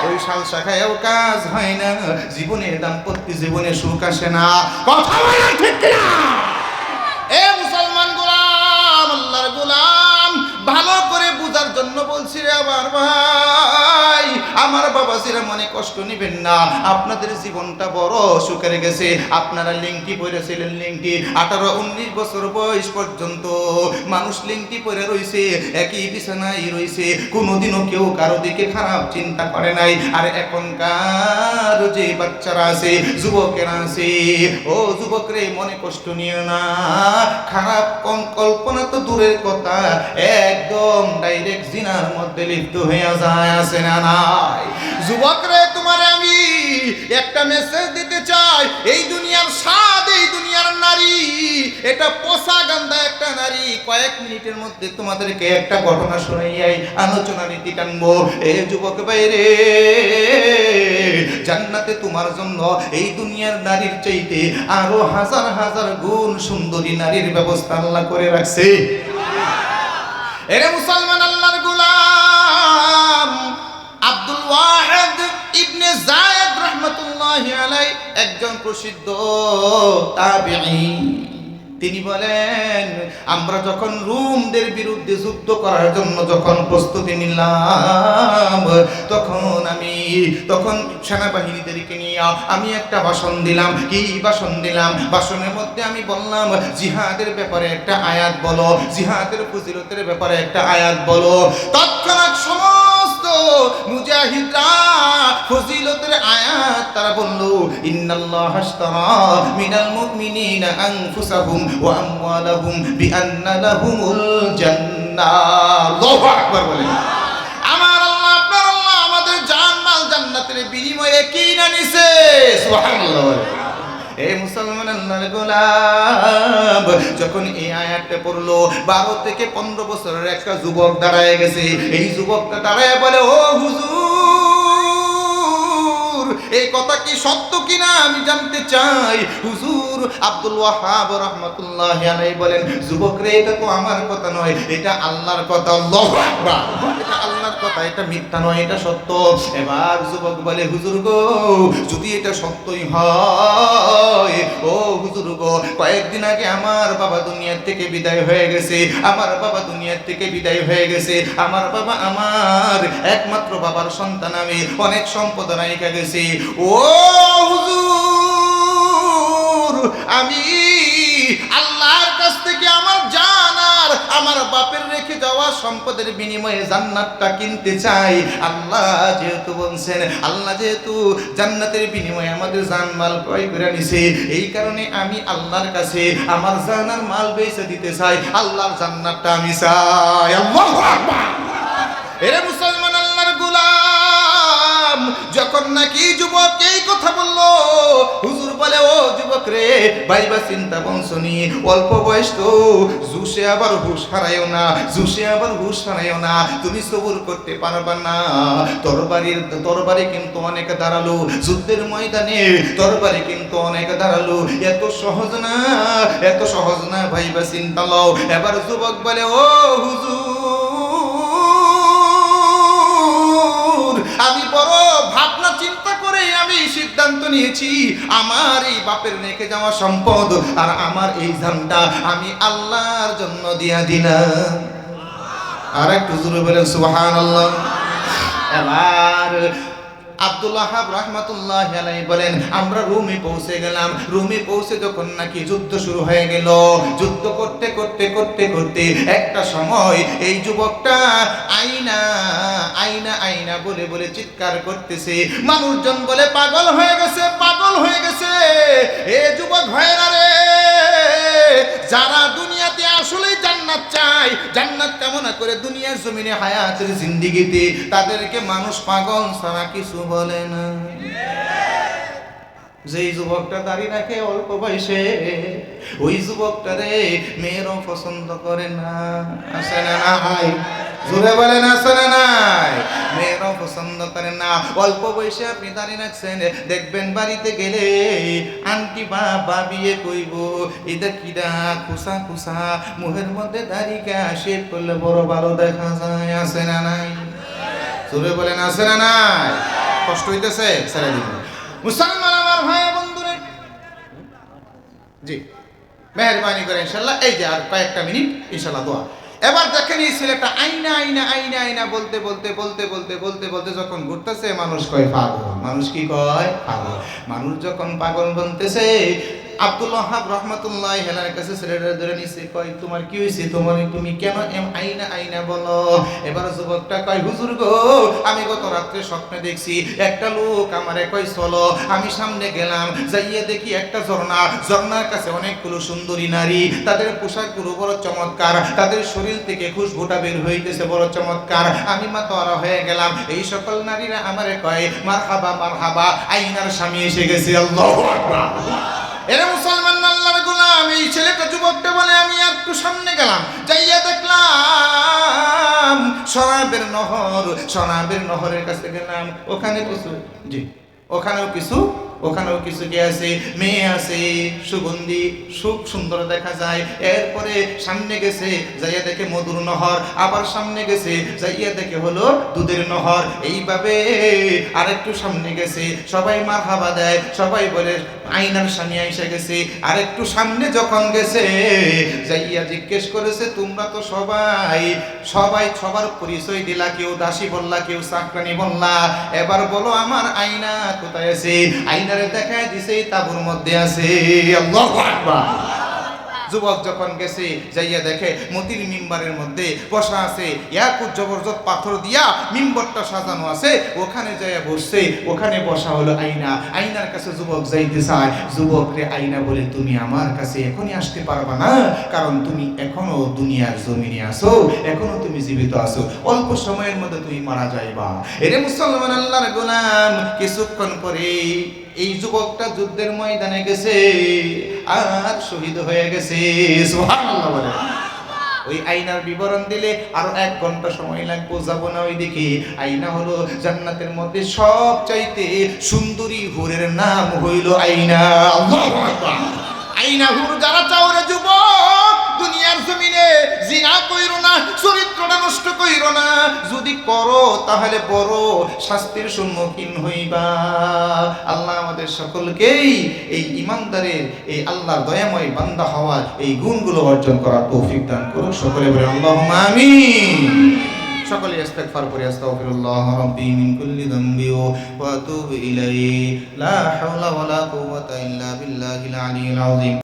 ওই শাল শাখায়ও কাজ হয় না, জীবনে দাম্পত্য জীবনে সুখ আসে না। কথা বলেন ঠিক কিনা? এ মুসলমান গোলাম, আল্লাহর গোলাম, ভালো করে বুঝার জন্য বলছি রে আমার ভাই, আমার বাবাজিরা মনে কষ্ট নেবেন না। আপনাদের জীবনটা বড় সুখের গেছে। আপনারা লিংটি পরেছিলেন, লিংটি 18-19 বছর বয়স পর্যন্ত মানুষ লিংটি পরে রইছে, একই বিছানায় রইছে, কোনোদিনও কেউ কারো দিকে খারাপ চিন্তা করে নাই। আর এখনকার যে বাচ্চারা আছে, যুবকেরা আছে, ও যুবক রে, মনে কষ্ট নিও না। খারাপ কল্পনা তো দূরের কথা, একদম ডাইরেক্ট জিনার মধ্যে লিপ্ত হয়ে যায়, আছে না নাই? যুবক রে, তোমারে আমি একটা মেসেজ দিতে চাই। এই দুনিয়ার স্বাদ, এই দুনিয়ার নারী, এটা পচা গান্দা একটা নারী। কয়েক মিনিটের মধ্যে তোমাদেরকে একটা ঘটনা শোনাইয়াই আলোচনা নীতি টানবো। এ যুবক বাইরে, জান্নাতে তোমার জন্য এই দুনিয়ার নারীর চাইতে আরো হাজার হাজার গুণ সুন্দরী নারীর ব্যবস্থা আল্লাহ করে রাখছে। এরে মুসলমান আল্লাহর গোলাম, আব্দুল ওয়াহিদ ইবনে যায়েদ রাহমাতুল্লাহি আলাইহি একজন প্রসিদ্ধ তাবিঈ। তিনি বলেন, আমরা যখন রোমদের বিরুদ্ধে যুদ্ধ করার জন্য যখন প্রস্তুতি নিলাম, তখন সেনাবাহিনীদেরকে নিয়ে আমি একটা ভাষণ দিলাম। কি ভাষণ দিলাম? ভাষণের মধ্যে আমি বললাম, জিহাদের ব্যাপারে একটা আয়াত বলো, জিহাদের ফজিলতের ব্যাপারে একটা আয়াত বলো। তৎক্ষণাৎ সমস্ত মুজাহিদরা ফজিলতের আয়াত তারা বলল, ইন্নাল্লাহা আশতারা মিনাল মুমিনিনা আনফুসাহুম ওয়া আমওয়ালাহুম বিআন্না লাহুমুল জান্নাহ। আল্লাহু আকবার বলেন। আমার আল্লাহ, আপনার আল্লাহ আমাদের জান-মাল জান্নাতের বিনিময়ে কিনে নিছে। সুবহানাল্লাহ। এই মুসলমান আল্লাহর গোলাম যখন এই আয়াতটা পড়লো, 12 থেকে 15 বছরের একটা যুবক দাঁড়ায় গেছে। এই যুবকটা দাঁড়ায় বলে, ও হুজুর, এই কথা কি সত্য কিনা আমি জানতে চাই। হুজুর আব্দুল ওয়াহাব রাহমাতুল্লাহি আলাইহি বলেন, যুবক রে, এটা তো আমার কথা নয়, এটা আল্লাহর কথা। আল্লাহু আকবার। এটা আল্লাহর কথা, এটা মিথ্যা নয়, এটা সত্য। এবার যুবক বলে, হুজুর গো, যদি এটা সত্যই হয়, ও হুজুর গো, কয়েকদিন আগে আমার বাবা দুনিয়ার থেকে বিদায় হয়ে গেছে। আমার বাবা দুনিয়ার থেকে বিদায় হয়ে গেছে। আমার বাবা আমার একমাত্র বাবার সন্তান, আমি অনেক সম্পদ রাইখা গেছি। ও হুজুর, আমি আল্লাহর কাছ থেকে আমার জান আর আমার বাপের রেখে যাওয়া সম্পদের বিনিময়ে জান্নাতটা কিনতে চাই। আল্লাহ যেহেতু বলছেন, আল্লাহ যেহেতু জান্নাতের বিনিময়ে আমাদের জান মাল ক্রয় করে নিছে, এই কারণে আমি আল্লাহর কাছে আমার জান আর মাল বেচে দিতে চাই। আল্লাহর জান্নাতটা আমি চাই। আল্লাহু আকবার। এরে মুসলমান আল্লাহর গোলাম, যখন নাকি যুবক এই কথা বলল, হুজুর বলে, ও যুবক রে, ভাইবা চিন্তা বংশনি, অল্প বয়স তো, জুসে আবার হুশ হারায়ও না, জুসে আবার হুশ হারায়ও না, তুমি সবুর করতে পারবা না। তরবারি কিন্তু অনেক দাঁড়ালো, যুদ্ধের ময়দানে তরবারি কিন্তু অনেক দাঁড়ালো, এত সহজ না, এত সহজ না, ভাইবা চিন্তা লও। এবার যুবক বলে, ও হুজুর, আমি বড় ভাবনা চিন্তা করে আমি সিদ্ধান্ত নিয়েছি, আমার এই বাপের রেখে যাওয়া সম্পদ আর আমার এই জানটা আমি আল্লাহর জন্য দিয়া দিলাম। আর একটু জোরে বলেন সুবহানাল্লাহ। এবার আব্দুল ওয়াহাব রাহমাতুল্লাহি আলাইহি বলেন, আমরা রুমে পৌঁছে গেলাম। রুমে পৌঁছে যখন নাকি যুদ্ধ শুরু হয়ে গেল, যুদ্ধ করতে করতে করতে করতে একটা সময় এই যুবকটা আইনা আইনা আইনা বলে বলে চিৎকার করতেছে। মানুষজন বলে, পাগল হয়ে গেছে, পাগল হয়ে গেছে। এ যুবক ভাইরা রে, যারা দুনিয়াতে আসলে জান্নাত চায়, জান্নাত কামনা করে দুনিয়ার জমিনে হায়াতের জিন্দেগিতে, তাদেরকে মানুষ পাগল ছাড়া কিছু বলে না। যেই যুবকটা দাঁড়িয়ে রাখে অল্প বয়সে, ওই যুবকটারে মেয়েরও পছন্দ করে না। আসে না নাই? জোরে বলেন, আসে না নাই? মেয়েরও পছন্দ করে না। অল্প বয়সে আপনি দাঁড়িয়ে রাখছেন, দেখবেন বাড়িতে গেলে আন্টি বা বাবিয়ে কইব, এটা কিরা খুসা খুসা মুখের মধ্যে দাড়িকা শেভ করলে বড় ভালো দেখা যায়। আসে না নাই? জোরে বলেন, আসে না নাই? কষ্ট হইতেছে? ছেড়ে দিন। মুসলমান আমার ভাই বন্ধুরা, জি মেহরবানি করে ইনশাআল্লাহ, এই যে আর কয়েকটা মিনিট ইনশাআল্লাহ দোয়া। এবার দেখেন এই ছেলেটা আইনা আইনা আইনা আইনা বলতে বলতে বলতে বলতে বলতে বলতে যখন ঘুরতেছে, মানুষ কয় পাগল। মানুষ কি কয়? পাগল। মানুষ যখন পাগল বলতেছে, আব্দুল ওয়াহাব রাহমাতুল্লাহি আলাইহির কাছে ছেলেটা ধরে নিছে, কয় তোমার কি হইছে, তুমি কেন আইনা আইনা বলো? এবার যুবকটা কয়, হুজুর গো, আমি গত রাত্রে স্বপ্নে দেখছি একটা লোক আমারে কয় চলো। আমি সামনে গেলাম, যাইয়ে দেখি একটা ঝর্ণা, ঝর্ণার কাছে অনেকগুলো সুন্দরী নারী, তাদের পোশাকগুলো বড় চমৎকার, তাদের শরীর থেকে খুশবুটা বের হইতেছে বড় চমৎকার। আমি মাতোয়ারা হয়ে গেলাম। এই সকল নারীরা আমারে কয়, মারহাবা মারহাবা, আইনার স্বামী এসে গেছে। আল্লাহু আকবার। এরা মুসলমান আল্লাহর গোলাম। এই ছেলেটা যুবকটা বলে, আমি একটু সামনে গেলাম, যাইয়া দেখলাম শরাবের নহর, শরাবের নহরের কাছে গেলাম, ওখানে কিছু, জি ওখানেও কিছু ওখানেও কিছু কে আছে, মেয়ে আছে, সুগন্ধি খুব সুন্দর দেখা যায়। এরপরে সামনে গেছে, যাইয়া দেখে মধুর নহর, আবার সামনে গেছে, যাইয়া দেখে হলো দুধের নহর। এইভাবে আরেকটু সামনে গেছে, সবাই মারহাবা দেয়, সবাই বলে আয়নার স্বামী আইসা গেছে। আরেকটু সামনে যখন গেছে, যাইয়া জিজ্ঞেস করেছে, তোমরা তো সবাই সবার পরিচয় দিলা, কেউ দাসী বললা, কেউ চাকরানি বললা, এবার বলো আমার আয়না কোথায় আছে? আয়নারে দেখায় দিছে তাঁবুর মধ্যে আছে। আল্লাহু আকবার। যুবক যখন গেছে, যাইয়া দেখে মতির মিম্বারের মধ্যে বসা আছে, ইয়াকুত জবরদস্ত পাথর দিয়া মিম্বরটা সাজানো আছে, ওখানে যাইয়া বসছে, ওখানে বসা হলো আয়না। আয়নার কাছে যুবক যাইতে চায়, যুবকরে আয়না বলে, তুমি আমার কাছে এখনই আসতে পারবা না, কারণ তুমি এখনো দুনিয়ার জমিনে আছো, এখনো তুমি জীবিত আছো, অল্প সময়ের মধ্যে তুমি মারা যাইবা। এরে মুসলমান আল্লাহর গোলাম, কিছুক্ষণ পরে এই যুবকটা যুদ্ধের ময়দানে গেছে আর শহীদ হয়ে গেছে। সুবহানাল্লাহ বলে। ওই আয়নার বিবরণ দিলে আরো 1 ঘন্টা সময় লাগবে, যাব না ওইদিকে। আয়না হলো জান্নাতের মধ্যে সবচাইতে সুন্দরী হুরের নাম হইল আয়না। আল্লাহু আকবার। আয়না হুর যারা চাও রে যুবক, দুনিয়ার জমিনে জিনা কইরো না, চরিত্রটা নষ্ট কইরো না, যদি করো তাহলে বড় শাস্তির সম্মুখীন হইবা। আল্লাহ আমাদের সকলকেই এই ইমানদারের, এই আল্লাহর দয়াময় বান্দা হওয়ার এই গুণগুলো অর্জন করার তৌফিক দান করুন। সকলে বলে আল্লাহুম্মা আমিন। সকলে ইস্তিগফার করি, আস্তাগফিরুল্লাহ রাব্বি মিন কুল্লি যামবি ওয়া আতুবু ইলাইহি, লা হাওলা ওয়ালা কুওয়াতা ইল্লা বিল্লাহিল আলিয়্যিল আযীম।